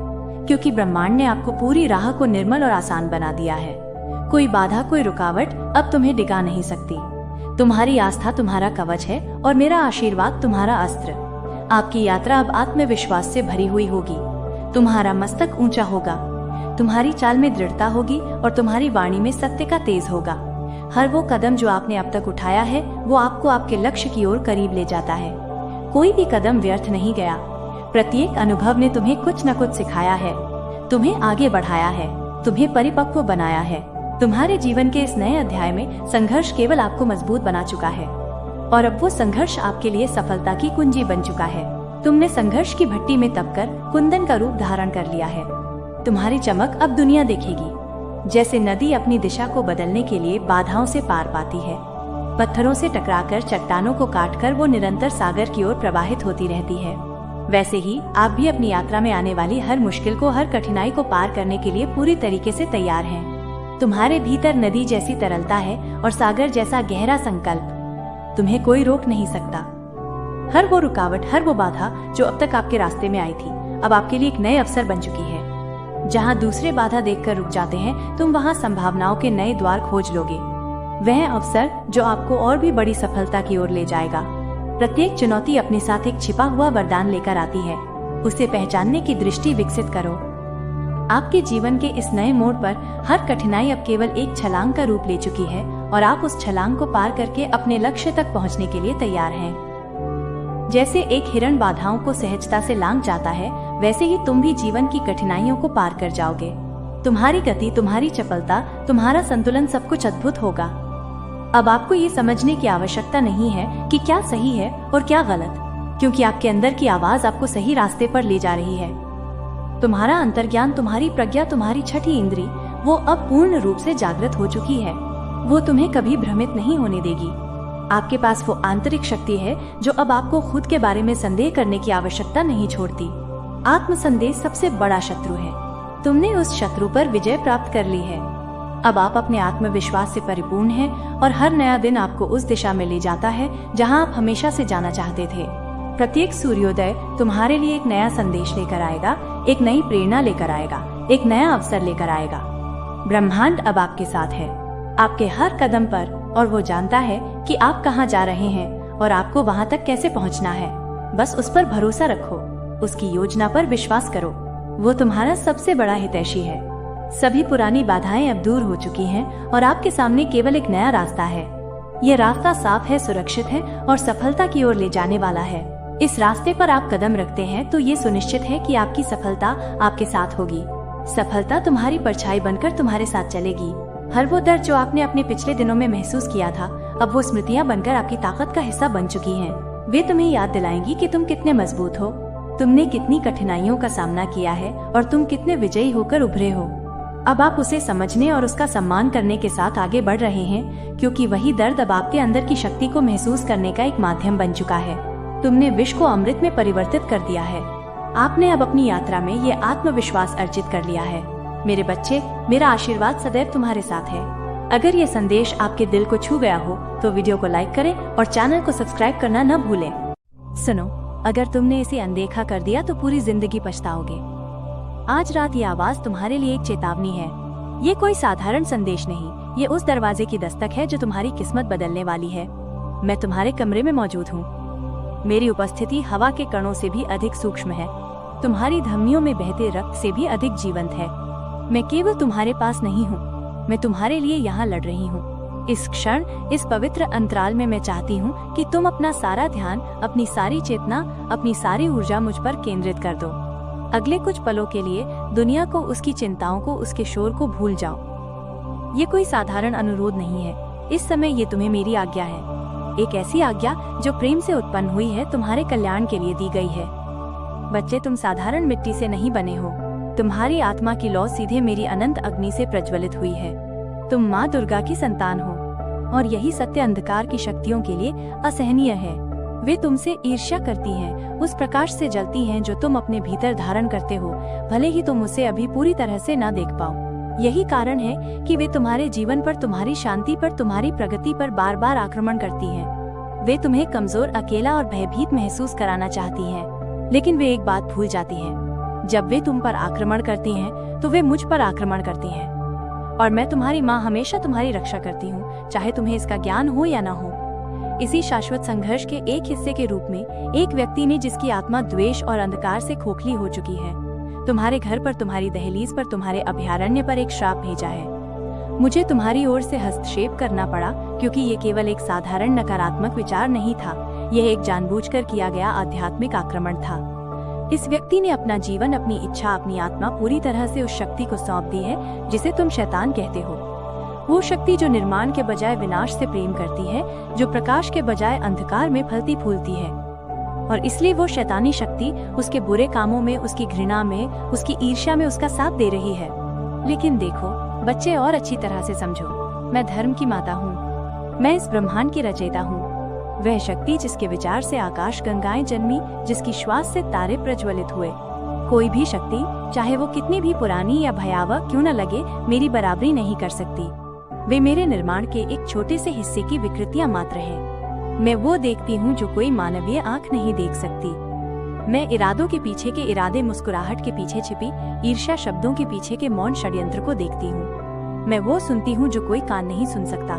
क्योंकि ब्रह्मांड ने आपको पूरी राह को निर्मल और आसान बना दिया है। कोई बाधा, कोई रुकावट अब तुम्हें डिगा नहीं सकती। तुम्हारी आस्था तुम्हारा कवच है और मेरा आशीर्वाद तुम्हारा अस्त्र। आपकी यात्रा अब आत्मविश्वास से भरी हुई होगी। तुम्हारा मस्तक ऊंचा होगा, तुम्हारी चाल में दृढ़ता होगी और तुम्हारी वाणी में सत्य का तेज होगा। हर वो कदम जो आपने अब तक उठाया है वो आपको आपके लक्ष्य की ओर करीब ले जाता है। कोई भी कदम व्यर्थ नहीं गया। प्रत्येक अनुभव ने तुम्हें कुछ न कुछ सिखाया है, तुम्हें आगे बढ़ाया है, तुम्हें परिपक्व बनाया है। तुम्हारे जीवन के इस नए अध्याय में संघर्ष केवल आपको मजबूत बना चुका है, और अब वो संघर्ष आपके लिए सफलता की कुंजी बन चुका है। तुमने संघर्ष की भट्टी में तपकर कुंदन का रूप धारण कर लिया है। तुम्हारी चमक अब दुनिया देखेगी। जैसे नदी अपनी दिशा को बदलने के लिए बाधाओं से पार पाती है, पत्थरों से टकराकर, चट्टानों को काटकर वो निरंतर सागर की ओर प्रवाहित होती रहती है, वैसे ही आप भी अपनी यात्रा में आने वाली हर मुश्किल को, हर कठिनाई को पार करने के लिए पूरी तरीके से तैयार हैं। तुम्हारे भीतर नदी जैसी तरलता है और सागर जैसा गहरा संकल्प। तुम्हें कोई रोक नहीं सकता। हर वो रुकावट, हर वो बाधा जो अब तक आपके रास्ते में आई थी, अब आपके लिए एक नए अवसर बन चुकी है। जहाँ दूसरे बाधा देखकर रुक जाते हैं, तुम वहाँ संभावनाओं के नए द्वार खोज लोगे। वह अवसर जो आपको और भी बड़ी सफलता की ओर ले जाएगा। प्रत्येक चुनौती अपने साथ एक छिपा हुआ वरदान लेकर आती है। उसे पहचानने की दृष्टि विकसित करो। आपके जीवन के इस नए मोड़ पर हर कठिनाई अब केवल एक छलांग का रूप ले चुकी है, और आप उस छलांग को पार करके अपने लक्ष्य तक पहुंचने के लिए तैयार हैं। जैसे एक हिरण बाधाओं को सहजता से लांघ जाता है, वैसे ही तुम भी जीवन की कठिनाइयों को पार कर जाओगे। तुम्हारी गति, तुम्हारी चपलता, तुम्हारा संतुलन सब कुछ अद्भुत होगा। अब आपको ये समझने की आवश्यकता नहीं है कि क्या सही है और क्या गलत, क्योंकि आपके अंदर की आवाज आपको सही रास्ते पर ले जा रही है। तुम्हारा अंतर्ज्ञान, तुम्हारी प्रज्ञा, तुम्हारी छठी इंद्री, वो अब पूर्ण रूप से जागृत हो चुकी है। वो तुम्हें कभी भ्रमित नहीं होने देगी। आपके पास वो आंतरिक शक्ति है जो अब आपको खुद के बारे में संदेह करने की आवश्यकता नहीं छोड़ती। आत्मसंदेह सबसे बड़ा शत्रु है। तुमने उस शत्रु पर विजय प्राप्त कर ली है। अब आप अपने आत्मविश्वास से परिपूर्ण हैं और हर नया दिन आपको उस दिशा में ले जाता है जहां आप हमेशा से जाना चाहते थे। प्रत्येक सूर्योदय तुम्हारे लिए एक नया संदेश लेकर आएगा, एक नई प्रेरणा लेकर आएगा, एक नया अवसर लेकर आएगा। ब्रह्मांड अब आपके साथ है, आपके हर कदम पर, और वो जानता है कि आप कहाँ जा रहे हैं और आपको वहाँ तक कैसे पहुँचना है। बस उस पर भरोसा रखो, उसकी योजना पर विश्वास करो। वो तुम्हारा सबसे बड़ा हितैषी है। सभी पुरानी बाधाएं अब दूर हो चुकी हैं और आपके सामने केवल एक नया रास्ता है। ये रास्ता साफ है, सुरक्षित है और सफलता की ओर ले जाने वाला है। इस रास्ते पर आप कदम रखते हैं तो ये सुनिश्चित है कि आपकी सफलता आपके साथ होगी। सफलता तुम्हारी परछाई बनकर तुम्हारे साथ चलेगी। हर वो दर्द जो आपने अपने पिछले दिनों में महसूस किया था, अब वो स्मृतियां बनकर आपकी ताकत का हिस्सा बन चुकी हैं। वे तुम्हें याद दिलाएंगी कि तुम कितने मजबूत हो, तुमने कितनी कठिनाइयों का सामना किया है और तुम कितने विजयी होकर उभरे हो। अब आप उसे समझने और उसका सम्मान करने के साथ आगे बढ़ रहे हैं, क्योंकि वही दर्द अब आपके अंदर की शक्ति को महसूस करने का एक माध्यम बन चुका है। तुमने विष को अमृत में परिवर्तित कर दिया है। आपने अब अपनी यात्रा में ये आत्मविश्वास अर्जित कर लिया है। मेरे बच्चे, मेरा आशीर्वाद सदैव तुम्हारे साथ है। अगर ये संदेश आपके दिल को छू गया हो तो वीडियो को लाइक करें और चैनल को सब्सक्राइब करना न भूलें। सुनो, अगर तुमने इसे अनदेखा कर दिया तो पूरी जिंदगी पछताओगे। आज रात ये आवाज तुम्हारे लिए एक चेतावनी है। ये कोई साधारण संदेश नहीं, ये उस दरवाजे की दस्तक है जो तुम्हारी किस्मत बदलने वाली है। मैं तुम्हारे कमरे में मौजूद हूँ। मेरी उपस्थिति हवा के कणों से भी अधिक सूक्ष्म है, तुम्हारी धमनियों में बहते रक्त से भी अधिक जीवंत है। मैं केवल तुम्हारे पास नहीं हूँ, मैं तुम्हारे लिए यहाँ लड़ रही हूँ। इस क्षण, इस पवित्र अंतराल में मैं चाहती हूँ कि तुम अपना सारा ध्यान, अपनी सारी चेतना, अपनी सारी ऊर्जा मुझ पर केंद्रित कर दो। अगले कुछ पलों के लिए दुनिया को, उसकी चिंताओं को, उसके शोर को भूल जाओ। ये कोई साधारण अनुरोध नहीं है, इस समय ये तुम्हें मेरी आज्ञा है। एक ऐसी आज्ञा जो प्रेम से उत्पन्न हुई है, तुम्हारे कल्याण के लिए दी गई है। बच्चे, तुम साधारण मिट्टी से नहीं बने हो। तुम्हारी आत्मा की लौ सीधे मेरी अनंत अग्नि से प्रज्वलित हुई है। तुम माँ दुर्गा की संतान हो और यही सत्य अंधकार की शक्तियों के लिए असहनीय है। वे तुमसे ईर्ष्या करती हैं, उस प्रकाश से जलती हैं जो तुम अपने भीतर धारण करते हो, भले ही तुम उसे अभी पूरी तरह से न देख पाओ। यही कारण है कि वे तुम्हारे जीवन पर, तुम्हारी शांति पर, तुम्हारी प्रगति पर बार बार आक्रमण करती हैं। वे तुम्हें कमजोर, अकेला और भयभीत महसूस कराना चाहती हैं, लेकिन वे एक बात भूल जाती हैं। जब वे तुम पर आक्रमण करती हैं, तो वे मुझ पर आक्रमण करती हैं। और मैं, तुम्हारी माँ, हमेशा तुम्हारी रक्षा करती हूँ, चाहे तुम्हें इसका ज्ञान हो या न हो। इसी शाश्वत संघर्ष के एक हिस्से के रूप में एक व्यक्ति ने, जिसकी आत्मा द्वेष और अंधकार से खोखली हो चुकी है, तुम्हारे घर पर, तुम्हारी दहलीज पर, तुम्हारे अभयारण्य पर एक श्राप भेजा है। मुझे तुम्हारी ओर से हस्तक्षेप करना पड़ा, क्योंकि ये केवल एक साधारण नकारात्मक विचार नहीं था, यह एक जानबूझकर किया गया आध्यात्मिक आक्रमण था। इस व्यक्ति ने अपना जीवन, अपनी इच्छा, अपनी आत्मा पूरी तरह से उस शक्ति को सौंप दी है जिसे तुम शैतान कहते हो। वो शक्ति जो निर्माण के बजाय विनाश से प्रेम करती है, जो प्रकाश के बजाय अंधकार में फलती फूलती है। और इसलिए वो शैतानी शक्ति उसके बुरे कामों में, उसकी घृणा में, उसकी ईर्ष्या में उसका साथ दे रही है। लेकिन देखो बच्चे, और अच्छी तरह से समझो, मैं धर्म की माता हूँ। मैं इस ब्रह्मांड की रचयिता हूँ। वह शक्ति जिसके विचार से आकाश गंगाएं जन्मी, जिसकी श्वास से तारे प्रज्वलित हुए। कोई भी शक्ति, चाहे वो कितनी भी पुरानी या भयावह क्यों न लगे, मेरी बराबरी नहीं कर सकती। वे मेरे निर्माण के एक छोटे से हिस्से की विकृतियां मात्र हैं। मैं वो देखती हूँ जो कोई मानवीय आंख नहीं देख सकती। मैं इरादों के पीछे के इरादे, मुस्कुराहट के पीछे छिपी ईर्ष्या, शब्दों के पीछे के मौन षड्यंत्र को देखती हूँ। मैं वो सुनती हूँ जो कोई कान नहीं सुन सकता।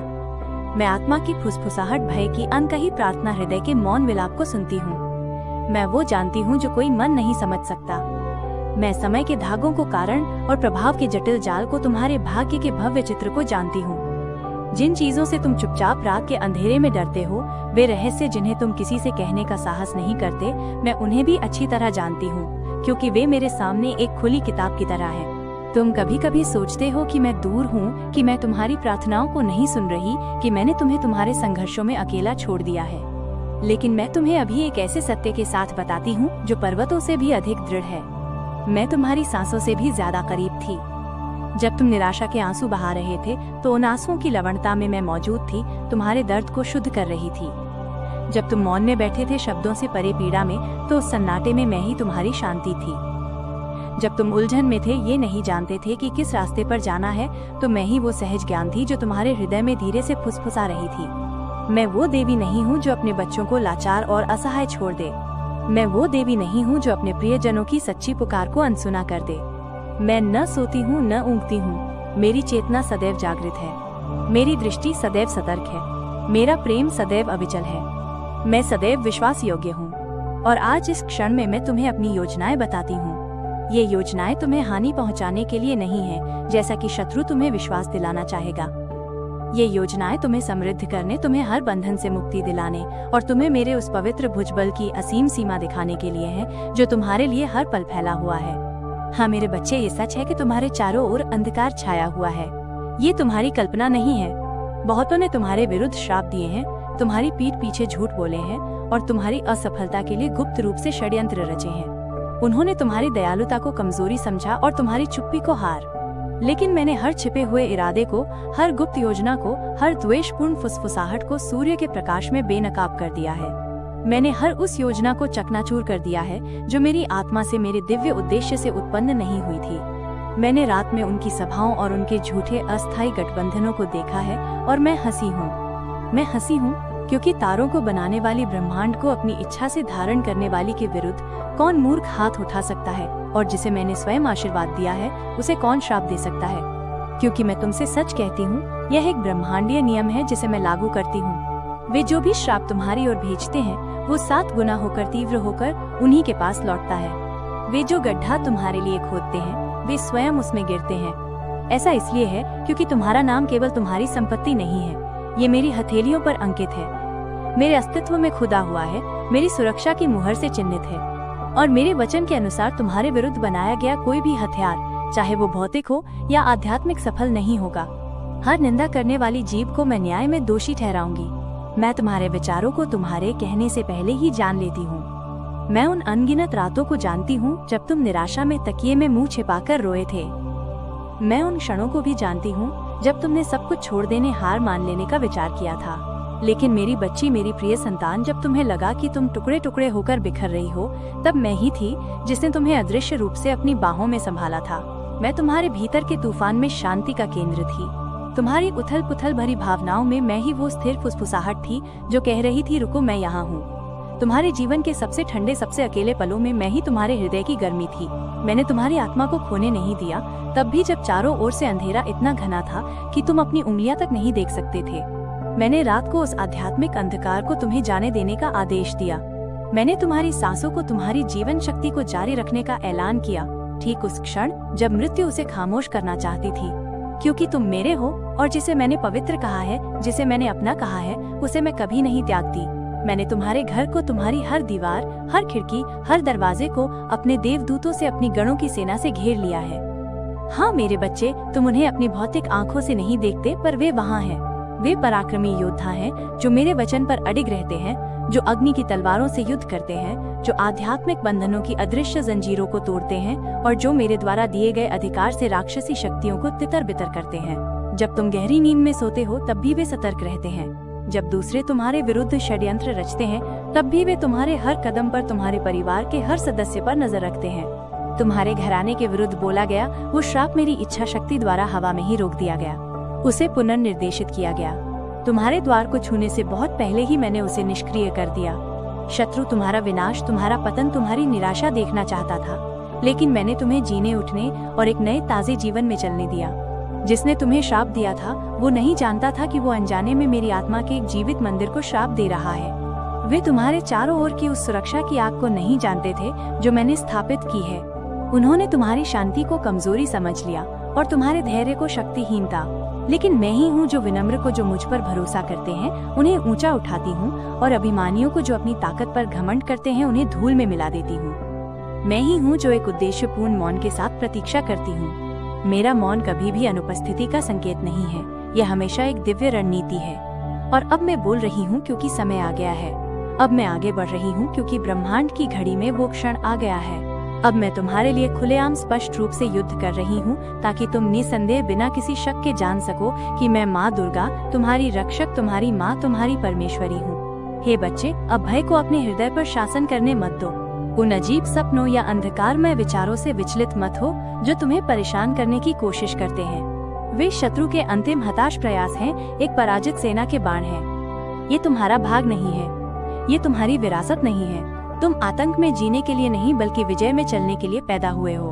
मैं आत्मा की फुसफुसाहट, भय की अनकही प्रार्थना, हृदय के मौन विलाप को सुनती हूँ। मैं वो जानती हूँ जो कोई मन नहीं समझ सकता। मैं समय के धागों को, कारण और प्रभाव के जटिल जाल को, तुम्हारे भाग्य के भव्य चित्र को जानती हूँ। जिन चीजों से तुम चुपचाप रात के अंधेरे में डरते हो, वे रहस्य जिन्हें तुम किसी से कहने का साहस नहीं करते, मैं उन्हें भी अच्छी तरह जानती हूँ, क्योंकि वे मेरे सामने एक खुली किताब की तरह है। तुम कभी कभी सोचते हो कि मैं दूर हूँ, कि मैं तुम्हारी प्रार्थनाओं को नहीं सुन रही, कि मैंने तुम्हें तुम्हारे संघर्षों में अकेला छोड़ दिया है। लेकिन मैं तुम्हें अभी एक ऐसे सत्य के साथ बताती हूँ जो पर्वतों से भी अधिक दृढ़ है। मैं तुम्हारी सांसों से भी ज्यादा करीब थी। जब तुम निराशा के आंसू बहा रहे थे तो उन आंसुओं की लवणता में मैं मौजूद थी, तुम्हारे दर्द को शुद्ध कर रही थी। जब तुम मौन में बैठे थे शब्दों से परे पीड़ा में, तो उस सन्नाटे में मैं ही तुम्हारी शांति थी। जब तुम उलझन में थे, ये नहीं जानते थे कि किस रास्ते पर जाना है, तो मैं ही वो सहज ज्ञान थी जो तुम्हारे हृदय में धीरे से फुसफुसा रही थी। मैं वो देवी नहीं हूँ जो अपने बच्चों को लाचार और असहाय छोड़ दे। मैं वो देवी नहीं हूँ जो अपने प्रियजनों की सच्ची पुकार को अनसुना कर दे। मैं न सोती हूँ न ऊँगती हूँ, मेरी चेतना सदैव जागृत है, मेरी दृष्टि सदैव सतर्क है, मेरा प्रेम सदैव अविचल है, मैं सदैव विश्वास योग्य हूँ। और आज इस क्षण में मैं तुम्हें अपनी योजनाएं बताती हूँ। ये योजनाएं तुम्हें हानि पहुँचाने के लिए नहीं है, जैसा कि शत्रु तुम्हें विश्वास दिलाना चाहेगा। ये योजनाएं तुम्हें समृद्ध करने, तुम्हें हर बंधन से मुक्ति दिलाने और तुम्हें मेरे उस पवित्र भुजबल की असीम सीमा दिखाने के लिए है, जो तुम्हारे लिए हर पल फैला हुआ है। हाँ मेरे बच्चे, ये सच है कि तुम्हारे चारों ओर अंधकार छाया हुआ है। ये तुम्हारी कल्पना नहीं है। बहुतों ने तुम्हारे विरुद्ध श्राप दिए हैं, तुम्हारी पीठ पीछे झूठ बोले हैं और तुम्हारी असफलता के लिए गुप्त रूप से षड्यंत्र रचे हैं। उन्होंने तुम्हारी दयालुता को कमजोरी समझा और तुम्हारी चुप्पी को हार। लेकिन मैंने हर छिपे हुए इरादे को, हर गुप्त योजना को, हर द्वेषपूर्ण फुसफुसाहट को सूर्य के प्रकाश में बेनकाब कर दिया है। मैंने हर उस योजना को चकनाचूर कर दिया है जो मेरी आत्मा से, मेरे दिव्य उद्देश्य से उत्पन्न नहीं हुई थी। मैंने रात में उनकी सभाओं और उनके झूठे अस्थायी गठबंधनों को देखा है और मैं हंसी हूँ। मैं हंसी हूँ क्योंकि तारों को बनाने वाली, ब्रह्मांड को अपनी इच्छा से धारण करने वाली के विरुद्ध कौन मूर्ख हाथ उठा सकता है, और जिसे मैंने स्वयं आशीर्वाद दिया है उसे कौन श्राप दे सकता है। क्योंकि मैं तुमसे सच कहती हूँ, यह एक ब्रह्मांडीय नियम है जिसे मैं लागू करती हूँ। वे जो भी श्राप तुम्हारी ओर भेजते हैं, वो 7 गुना होकर, तीव्र होकर उन्हीं के पास लौटता है। वे जो गड्ढा तुम्हारे लिए खोदते हैं, वे स्वयं उसमें गिरते हैं। ऐसा इसलिए है क्योंकि तुम्हारा नाम केवल तुम्हारी संपत्ति नहीं है, ये मेरी हथेलियों पर अंकित है, मेरे अस्तित्व में खुदा हुआ है, मेरी सुरक्षा की मुहर से चिन्हित है। और मेरे वचन के अनुसार तुम्हारे विरुद्ध बनाया गया कोई भी हथियार, चाहे वो भौतिक हो या आध्यात्मिक, सफल नहीं होगा। हर निंदा करने वाली जीभ को मैं न्याय में दोषी ठहराऊंगी। मैं तुम्हारे विचारों को तुम्हारे कहने से पहले ही जान लेती हूँ। मैं उन अनगिनत रातों को जानती हूँ जब तुम निराशा में तकिए में मुंह छिपाकर रोए थे। मैं उन क्षणों को भी जानती हूँ जब तुमने सब कुछ छोड़ देने, हार मान लेने का विचार किया था। लेकिन मेरी बच्ची, मेरी प्रिय संतान, जब तुम्हें लगा कि तुम टुकड़े टुकड़े होकर बिखर रही हो, तब मैं ही थी जिसने तुम्हें अदृश्य रूप से अपनी बाहों में संभाला था। मैं तुम्हारे भीतर के तूफान में शांति का केंद्र थी। तुम्हारी उथल पुथल भरी भावनाओं में मैं ही वो स्थिर फुसफुसाहट थी जो कह रही थी, रुको, मैं यहाँ हूँ। तुम्हारे जीवन के सबसे ठंडे, सबसे अकेले पलों में मैं ही तुम्हारे हृदय की गर्मी थी। मैंने तुम्हारी आत्मा को खोने नहीं दिया, तब भी जब चारों ओर से अंधेरा इतना घना था कि तुम अपनी उंगलियां तक नहीं देख सकते थे। मैंने रात को उस आध्यात्मिक अंधकार को तुम्हें जाने देने का आदेश दिया। मैंने तुम्हारी सांसों को, तुम्हारी जीवन शक्ति को जारी रखने का ऐलान किया, ठीक उस क्षण जब मृत्यु उसे खामोश करना चाहती थी। क्योंकि तुम मेरे हो और जिसे मैंने पवित्र कहा है, जिसे मैंने अपना कहा है, उसे मैं कभी नहीं त्यागती। मैंने तुम्हारे घर को, तुम्हारी हर दीवार, हर खिड़की, हर दरवाजे को अपने देवदूतों से, अपनी गणों की सेना से घेर लिया है। हाँ मेरे बच्चे, तुम उन्हें अपनी भौतिक आंखों से नहीं देखते, पर वे वहाँ हैं। वे पराक्रमी योद्धा हैं जो मेरे वचन पर अडिग रहते हैं, जो अग्नि की तलवारों से युद्ध करते हैं, जो आध्यात्मिक बंधनों की अदृश्य जंजीरों को तोड़ते हैं और जो मेरे द्वारा दिए गए अधिकार से राक्षसी शक्तियों को तितर बितर करते हैं। जब तुम गहरी नींद में सोते हो तब भी वे सतर्क रहते हैं। जब दूसरे तुम्हारे विरुद्ध षड्यंत्र रचते हैं तब भी वे तुम्हारे हर कदम पर, तुम्हारे परिवार के हर सदस्य पर नजर रखते हैं। तुम्हारे घराने के विरुद्ध बोला गया वो श्राप मेरी इच्छा शक्ति द्वारा हवा में ही रोक दिया गया, उसे पुनर्निर्देशित किया गया। तुम्हारे द्वार को छूने से बहुत पहले ही मैंने उसे निष्क्रिय कर दिया। शत्रु तुम्हारा विनाश, तुम्हारा पतन, तुम्हारी निराशा देखना चाहता था, लेकिन मैंने तुम्हें जीने, उठने और एक नए ताजे जीवन में चलने दिया। जिसने तुम्हें श्राप दिया था वो नहीं जानता था कि वो अनजाने में मेरी आत्मा के एक जीवित मंदिर को श्राप दे रहा है। वे तुम्हारे चारों ओर की उस सुरक्षा की आग को नहीं जानते थे जो मैंने स्थापित की है। उन्होंने तुम्हारी शांति को कमजोरी समझ लिया और तुम्हारे धैर्य को शक्तिहीनता। लेकिन मैं ही हूँ जो विनम्र को, जो मुझ पर भरोसा करते हैं, उन्हें ऊंचा उठाती हूँ, और अभिमानियों को, जो अपनी ताकत पर घमंड करते हैं, उन्हें धूल में मिला देती हूँ। मैं ही हूँ जो एक उद्देश्यपूर्ण मौन के साथ प्रतीक्षा करती हूँ। मेरा मौन कभी भी अनुपस्थिति का संकेत नहीं है, यह हमेशा एक दिव्य रणनीति है। और अब मैं बोल रही हूँ क्योंकि समय आ गया है। अब मैं आगे बढ़ रही हूँ क्योंकि ब्रह्मांड की घड़ी में वो क्षण आ गया है। अब मैं तुम्हारे लिए खुलेआम स्पष्ट रूप से युद्ध कर रही हूँ, ताकि तुम निसंदेह बिना किसी शक के जान सको कि मैं माँ दुर्गा, तुम्हारी रक्षक, तुम्हारी माँ, तुम्हारी परमेश्वरी हूँ। हे बच्चे, अब भय को अपने हृदय पर शासन करने मत दो। उन अजीब सपनों या अंधकारमय विचारों से विचलित मत हो जो तुम्हें परेशान करने की कोशिश करते हैं। वे शत्रु के अंतिम हताश प्रयास हैं, एक पराजित सेना के बाण हैं। ये तुम्हारा भाग नहीं है, ये तुम्हारी विरासत नहीं है। तुम आतंक में जीने के लिए नहीं, बल्कि विजय में चलने के लिए पैदा हुए हो।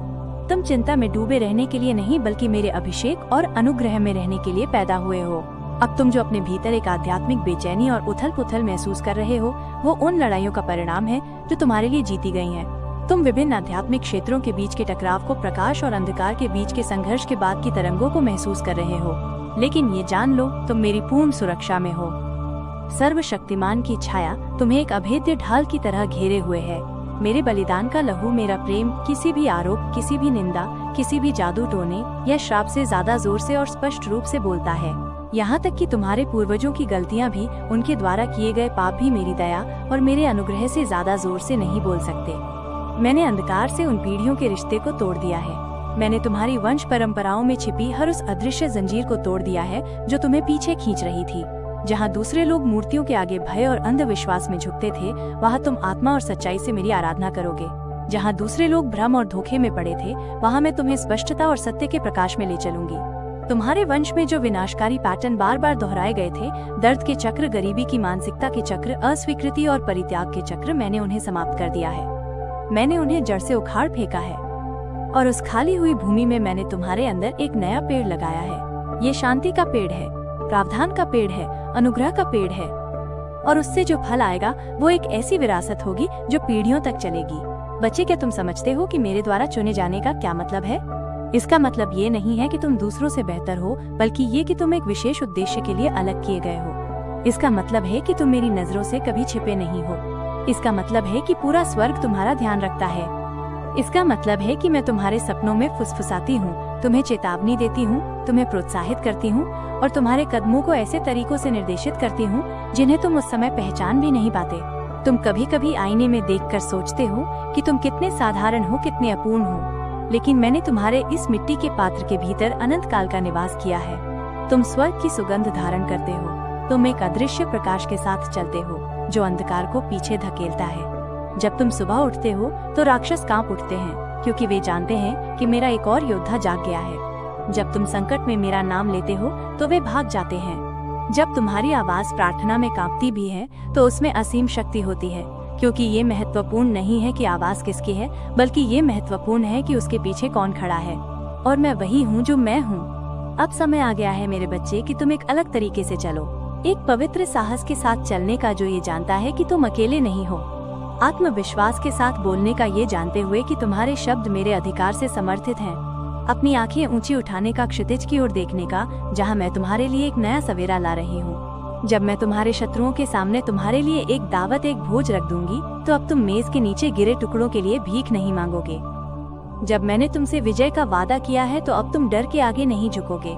तुम चिंता में डूबे रहने के लिए नहीं, बल्कि मेरे अभिषेक और अनुग्रह में रहने के लिए पैदा हुए हो। अब तुम जो अपने भीतर एक आध्यात्मिक बेचैनी और उथल पुथल महसूस कर रहे हो, वो उन लड़ाइयों का परिणाम है जो तुम्हारे लिए जीती गई हैं। तुम विभिन्न आध्यात्मिक क्षेत्रों के बीच के टकराव को, प्रकाश और अंधकार के बीच के संघर्ष के बाद की तरंगों को महसूस कर रहे हो। लेकिन ये जान लो, तुम मेरी पूर्ण सुरक्षा में हो। सर्वशक्तिमान की छाया तुम्हें एक अभेद्य ढाल की तरह घेरे हुए है। मेरे बलिदान का लहू, मेरा प्रेम, किसी भी आरोप, किसी भी निंदा, किसी भी जादू टोने या श्राप से ज्यादा जोर से और स्पष्ट रूप से बोलता है। यहाँ तक कि तुम्हारे पूर्वजों की गलतियाँ भी, उनके द्वारा किए गए पाप भी मेरी दया और मेरे अनुग्रह से ज्यादा जोर से नहीं बोल सकते। मैंने अंधकार से उन पीढ़ियों के रिश्ते को तोड़ दिया है। मैंने तुम्हारी वंश परंपराओं में छिपी हर उस अदृश्य जंजीर को तोड़ दिया है जो तुम्हें पीछे खींच रही थी। जहाँ दूसरे लोग मूर्तियों के आगे भय और अंधविश्वास में झुकते थे, वहाँ तुम आत्मा और सच्चाई से मेरी आराधना करोगे। जहाँ दूसरे लोग भ्रम और धोखे में पड़े थे, वहाँ मैं तुम्हें स्पष्टता और सत्य के प्रकाश में ले चलूंगी। तुम्हारे वंश में जो विनाशकारी पैटर्न बार बार दोहराए गए थे, दर्द के चक्र, गरीबी की मानसिकता के चक्र, अस्वीकृति और परित्याग के चक्र, मैंने उन्हें समाप्त कर दिया है। मैंने उन्हें जड़ से उखाड़ फेंका है, और उस खाली हुई भूमि में मैंने तुम्हारे अंदर एक नया पेड़ लगाया है। ये शांति का पेड़ है, प्रावधान का पेड़ है, अनुग्रह का पेड़ है, और उससे जो फल आएगा वो एक ऐसी विरासत होगी जो पीढ़ियों तक चलेगी। बच्चे, क्या तुम समझते हो कि मेरे द्वारा चुने जाने का क्या मतलब है? इसका मतलब ये नहीं है कि तुम दूसरों से बेहतर हो, बल्कि ये कि तुम एक विशेष उद्देश्य के लिए अलग किए गए हो। इसका मतलब है कि तुम मेरी नजरों से कभी छिपे नहीं हो। इसका मतलब है कि पूरा स्वर्ग तुम्हारा ध्यान रखता है। इसका मतलब है कि मैं तुम्हारे सपनों में फुसफुसाती हूँ, तुम्हें चेतावनी देती हूँ, तुम्हें प्रोत्साहित करती हूँ और तुम्हारे कदमों को ऐसे तरीकों से निर्देशित करती हूँ जिन्हें तुम उस समय पहचान भी नहीं पाते। तुम कभी कभी आईने में देखकर सोचते हो कि तुम कितने साधारण हो, कितने अपूर्ण हो, लेकिन मैंने तुम्हारे इस मिट्टी के पात्र के भीतर अनंत काल का निवास किया है। तुम स्वर्ग की सुगंध धारण करते हो। तुम एक अदृश्य प्रकाश के साथ चलते हो जो अंधकार को पीछे धकेलता है। जब तुम सुबह उठते हो तो राक्षस कांप उठते हैं, क्योंकि वे जानते हैं कि मेरा एक और योद्धा जाग गया है। जब तुम संकट में मेरा नाम लेते हो तो वे भाग जाते हैं। जब तुम्हारी आवाज प्रार्थना में कांपती भी है तो उसमें असीम शक्ति होती है, क्योंकि ये महत्वपूर्ण नहीं है कि आवाज किसकी है, बल्कि ये महत्वपूर्ण है कि उसके पीछे कौन खड़ा है। और मैं वही हूँ जो मैं हूँ। अब समय आ गया है मेरे बच्चे कि तुम एक अलग तरीके से चलो, एक पवित्र साहस के साथ चलने का जो ये जानता है कि तुम अकेले नहीं हो, आत्मविश्वास के साथ बोलने का ये जानते हुए कि तुम्हारे शब्द मेरे अधिकार से समर्थित हैं, अपनी आंखें ऊंची उठाने का, क्षितिज की ओर देखने का, जहां मैं तुम्हारे लिए एक नया सवेरा ला रही हूं। जब मैं तुम्हारे शत्रुओं के सामने तुम्हारे लिए एक दावत, एक भोज रख दूंगी, तो अब तुम मेज के नीचे गिरे टुकड़ों के लिए भीख नहीं मांगोगे। जब मैंने तुमसे विजय का वादा किया है तो अब तुम डर के आगे नहीं झुकोगे।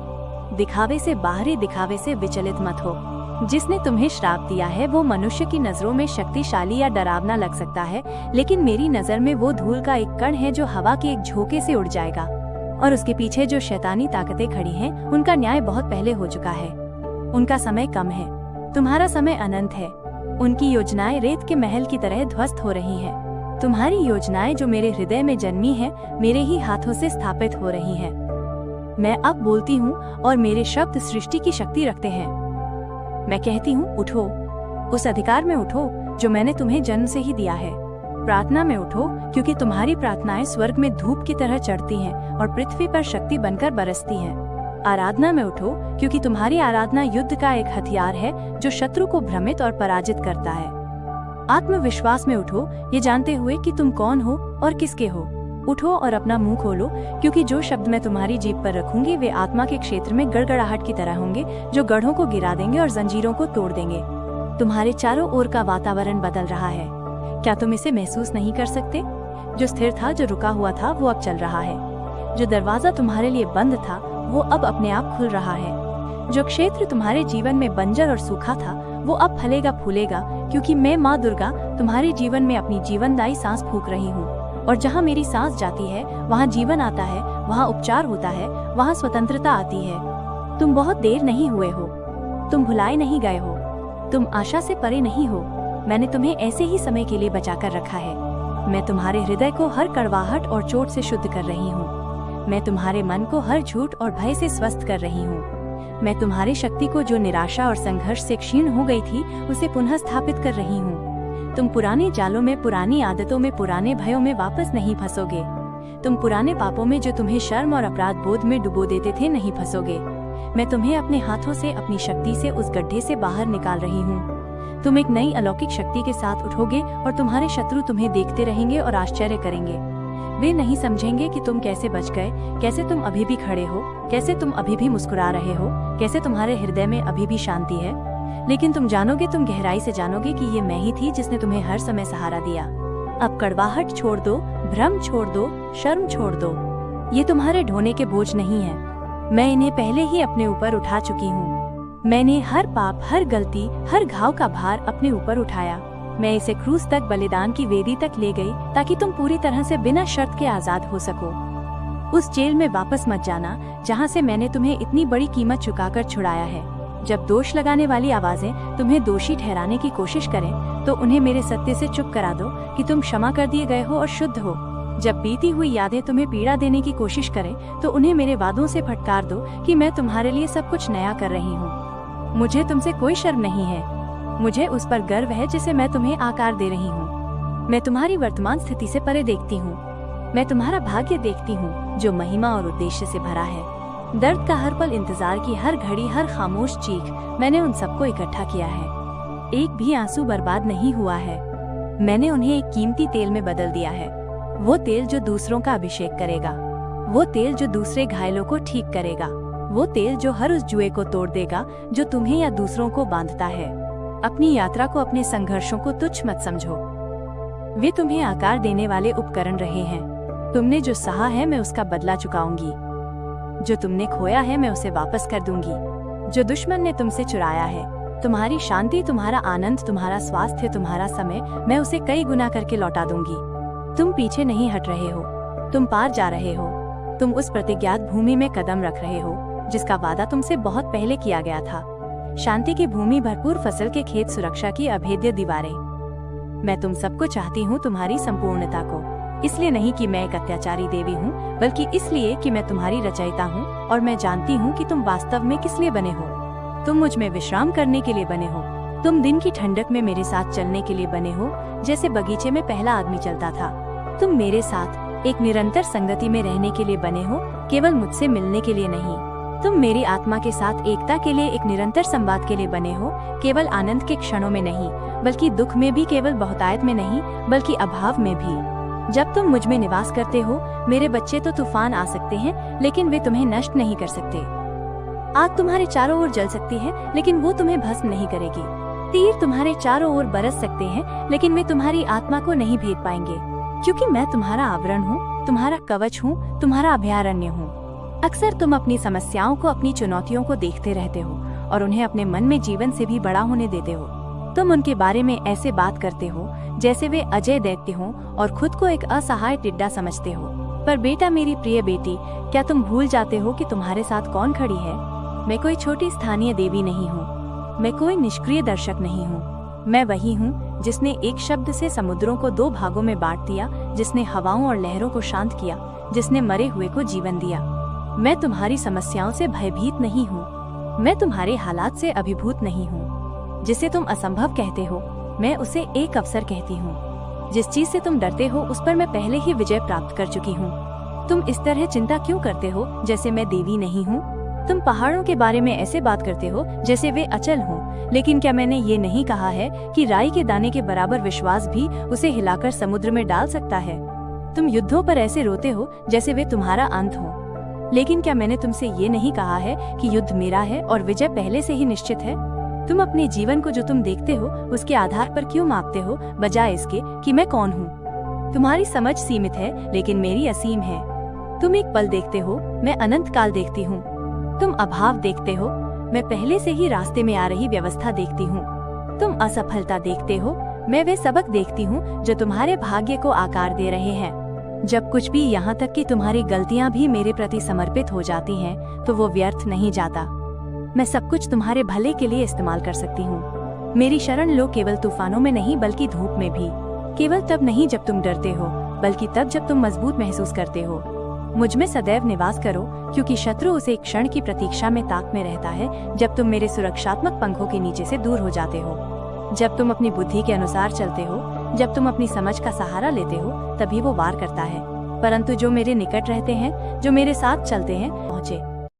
दिखावे से, बाहरी दिखावे से विचलित मत हो। जिसने तुम्हें श्राप दिया है वो मनुष्य की नजरों में शक्तिशाली या डरावना लग सकता है, लेकिन मेरी नजर में वो धूल का एक कण है जो हवा के एक झोंके से उड़ जाएगा। और उसके पीछे जो शैतानी ताकतें खड़ी हैं, उनका न्याय बहुत पहले हो चुका है। उनका समय कम है, तुम्हारा समय अनंत है। उनकी योजनाएं रेत के महल की तरह ध्वस्त हो रही हैं। तुम्हारी योजनाएं जो मेरे हृदय में जन्मी हैं, मेरे ही हाथों से स्थापित हो रही हैं। मैं अब बोलती हूँ और मेरे शब्द सृष्टि की शक्ति रखते हैं। मैं कहती हूँ, उठो, उस अधिकार में उठो जो मैंने तुम्हें जन्म से ही दिया है। प्रार्थना में उठो, क्योंकि तुम्हारी प्रार्थनाएं स्वर्ग में धूप की तरह चढ़ती हैं और पृथ्वी पर शक्ति बनकर बरसती हैं। आराधना में उठो, क्योंकि तुम्हारी आराधना युद्ध का एक हथियार है जो शत्रु को भ्रमित और पराजित करता है। आत्मविश्वास में उठो, ये जानते हुए कि तुम कौन हो और किसके हो। उठो और अपना मुंह खोलो, क्योंकि जो शब्द मैं तुम्हारी जीभ पर रखूंगी वे आत्मा के क्षेत्र में गड़गड़ाहट की तरह होंगे, जो गढ़ों को गिरा देंगे और जंजीरों को तोड़ देंगे। तुम्हारे चारों ओर का वातावरण बदल रहा है। क्या तुम इसे महसूस नहीं कर सकते? जो स्थिर था, जो रुका हुआ था, वो अब चल रहा है। जो दरवाजा तुम्हारे लिए बंद था, वो अब अपने आप खुल रहा है। जो क्षेत्र तुम्हारे जीवन में बंजर और सूखा था, वो अब फलेगा फूलेगा, क्योंकि मैं माँ दुर्गा तुम्हारे जीवन में अपनी जीवनदायी सांस फूंक रही हूँ। और जहाँ मेरी सांस जाती है वहाँ जीवन आता है, वहाँ उपचार होता है, वहाँ स्वतंत्रता आती है। तुम बहुत देर नहीं हुए हो, तुम भुलाए नहीं गए हो, तुम आशा से परे नहीं हो। मैंने तुम्हें ऐसे ही समय के लिए बचा कर रखा है। मैं तुम्हारे हृदय को हर कड़वाहट और चोट से शुद्ध कर रही हूँ। मैं तुम्हारे मन को हर झूठ और भय से स्वस्थ कर रही हूँ। मैं तुम्हारी शक्ति को, जो निराशा और संघर्ष से क्षीण हो गई थी, उसे पुनः स्थापित कर रही हूँ। तुम पुराने जालों में, पुरानी आदतों में, पुराने भयों में वापस नहीं फंसोगे। तुम पुराने पापों में, जो तुम्हें शर्म और अपराध बोध में डुबो देते थे, नहीं फंसोगे। मैं तुम्हें अपने हाथों से, अपनी शक्ति से उस गड्ढे से बाहर निकाल रही हूँ। तुम एक नई अलौकिक शक्ति के साथ उठोगे और तुम्हारे शत्रु तुम्हें देखते रहेंगे और आश्चर्य करेंगे। वे नहीं समझेंगे कि तुम कैसे बच गए, कैसे तुम अभी भी खड़े हो, कैसे तुम अभी भी मुस्कुरा रहे हो, कैसे तुम्हारे हृदय में अभी भी शांति है। लेकिन तुम जानोगे, तुम गहराई से जानोगे कि ये मैं ही थी जिसने तुम्हें हर समय सहारा दिया। अब कड़वाहट छोड़ दो, भ्रम छोड़ दो, शर्म छोड़ दो। ये तुम्हारे ढोने के बोझ नहीं है। मैं इन्हें पहले ही अपने ऊपर उठा चुकी हूँ। मैंने हर पाप, हर गलती, हर घाव का भार अपने ऊपर उठाया। मैं इसे क्रूस तक, बलिदान की वेदी तक ले गई, ताकि तुम पूरी तरह से बिना शर्त के आजाद हो सको। उस जेल में वापस मत जाना जहाँ से मैंने तुम्हें इतनी बड़ी कीमत चुकाकर छुड़ाया है। जब दोष लगाने वाली आवाजें तुम्हें दोषी ठहराने की कोशिश करें, तो उन्हें मेरे सत्य से चुप करा दो कि तुम क्षमा कर दिए गए हो और शुद्ध हो। जब बीती हुई यादें तुम्हें पीड़ा देने की कोशिश करें, तो उन्हें मेरे वादों से फटकार दो कि मैं तुम्हारे लिए सब कुछ नया कर रही हूँ। मुझे तुमसे कोई शर्म नहीं है। मुझे उस पर गर्व है जिसे मैं तुम्हें आकार दे रही हूँ। मैं तुम्हारी वर्तमान स्थिति से परे देखती हूँ। मैं तुम्हारा भाग्य देखती हूँ, जो महिमा और उद्देश्य से भरा है। दर्द का हर पल, इंतजार की हर घड़ी, हर खामोश चीख, मैंने उन सबको इकट्ठा किया है। एक भी आंसू बर्बाद नहीं हुआ है। मैंने उन्हें एक कीमती तेल में बदल दिया है। वो तेल जो दूसरों का अभिषेक करेगा, वो तेल जो दूसरे घायलों को ठीक करेगा, वो तेल जो हर उस जुए को तोड़ देगा जो तुम्हें या दूसरों को बांधता है। अपनी यात्रा को, अपने संघर्षों को तुच्छ मत समझो। वे तुम्हें आकार देने वाले उपकरण रहे हैं। तुमने जो सहा है, मैं उसका बदला चुकाऊंगी। जो तुमने खोया है, मैं उसे वापस कर दूंगी। जो दुश्मन ने तुमसे चुराया है, तुम्हारी शांति, तुम्हारा आनंद, तुम्हारा स्वास्थ्य, तुम्हारा समय, मैं उसे कई गुना करके लौटा दूंगी। तुम पीछे नहीं हट रहे हो, तुम पार जा रहे हो। तुम उस प्रतिज्ञात भूमि में कदम रख रहे हो जिसका वादा तुमसे बहुत पहले किया गया था। शांति की भूमि, भरपूर फसल के खेत, सुरक्षा की अभेद्य दीवारें। मैं तुम सबको चाहती हूँ, तुम्हारी संपूर्णता को। इसलिए नहीं कि मैं एक अत्याचारी देवी हूँ, बल्कि इसलिए कि मैं तुम्हारी रचयिता हूँ और मैं जानती हूँ कि तुम वास्तव में किस लिए बने हो। तुम मुझ में विश्राम करने के लिए बने हो। तुम दिन की ठंडक में मेरे साथ चलने के लिए बने हो, जैसे बगीचे में पहला आदमी चलता था। तुम मेरे साथ एक निरंतर संगति में रहने के लिए बने हो, केवल मुझसे मिलने के लिए नहीं। तुम मेरी आत्मा के साथ एकता के लिए, एक निरंतर संवाद के लिए बने हो, केवल आनंद के क्षणों में नहीं, बल्कि दुख में भी, केवल बहुतायत में नहीं, बल्कि अभाव में भी। जब तुम मुझ में निवास करते हो, मेरे बच्चे, तो तूफान आ सकते हैं, लेकिन वे तुम्हें नष्ट नहीं कर सकते। आग तुम्हारे चारों ओर जल सकती है, लेकिन वो तुम्हें भस्म नहीं करेगी। तीर तुम्हारे चारों ओर बरस सकते हैं, लेकिन वे तुम्हारी आत्मा को नहीं भेद पाएंगे, क्योंकि मैं तुम्हारा आवरण हूँ, तुम्हारा कवच हूँ, तुम्हारा अभयारण्य हूँ। अक्सर तुम अपनी समस्याओं को, अपनी चुनौतियों को देखते रहते हो और उन्हें अपने मन में जीवन से भी बड़ा होने देते हो। तुम उनके बारे में ऐसे बात करते हो जैसे वे अजय दैत्य हों और खुद को एक असहाय टिड्डा समझते हो। पर बेटा, मेरी प्रिय बेटी, क्या तुम भूल जाते हो कि तुम्हारे साथ कौन खड़ी है? मैं कोई छोटी स्थानीय देवी नहीं हूँ। मैं कोई निष्क्रिय दर्शक नहीं हूँ। मैं वही हूँ जिसने एक शब्द से समुद्रों को 2 भागों में बांट दिया, जिसने हवाओं और लहरों को शांत किया, जिसने मरे हुए को जीवन दिया। मैं तुम्हारी समस्याओं से भयभीत नहीं हूँ। मैं तुम्हारे हालात से अभिभूत नहीं हूँ। जिसे तुम असंभव कहते हो, मैं उसे एक अवसर कहती हूँ। जिस चीज से तुम डरते हो, उस पर मैं पहले ही विजय प्राप्त कर चुकी हूँ। तुम इस तरह चिंता क्यों करते हो जैसे मैं देवी नहीं हूँ? तुम पहाड़ों के बारे में ऐसे बात करते हो जैसे वे अचल हों, लेकिन क्या मैंने ये नहीं कहा है कि राई के दाने के बराबर विश्वास भी उसे हिलाकर समुद्र में डाल सकता है? तुम युद्धों पर ऐसे रोते हो जैसे वे तुम्हारा अंत हो, लेकिन क्या मैंने तुमसे ये नहीं कहा है कि युद्ध मेरा है और विजय पहले से ही निश्चित है? तुम अपने जीवन को जो तुम देखते हो उसके आधार पर क्यों मापते हो, बजाय इसके कि मैं कौन हूँ? तुम्हारी समझ सीमित है लेकिन मेरी असीम है। तुम एक पल देखते हो, मैं अनंत काल देखती हूँ। तुम अभाव देखते हो, मैं पहले से ही रास्ते में आ रही व्यवस्था देखती हूँ। तुम असफलता देखते हो, मैं वे सबक देखती हूँ जो तुम्हारे भाग्य को आकार दे रहे हैं। जब कुछ भी, यहाँ तक कि तुम्हारी गलतियाँ भी मेरे प्रति समर्पित हो जाती हैं, तो वो व्यर्थ नहीं जाता। मैं सब कुछ तुम्हारे भले के लिए इस्तेमाल कर सकती हूँ। मेरी शरण लो, केवल तूफानों में नहीं बल्कि धूप में भी। केवल तब नहीं जब तुम डरते हो, बल्कि तब जब तुम मजबूत महसूस करते हो। मुझ में सदैव निवास करो, क्योंकि शत्रु उसे एक क्षण की प्रतीक्षा में ताक में रहता है जब तुम मेरे सुरक्षात्मक पंखों के नीचे से दूर हो जाते हो। जब तुम अपनी बुद्धि के अनुसार चलते हो, जब तुम अपनी समझ का सहारा लेते हो, तभी वो वार करता है। परंतु जो मेरे निकट रहते हैं, जो मेरे साथ चलते हैं, पहुँचे।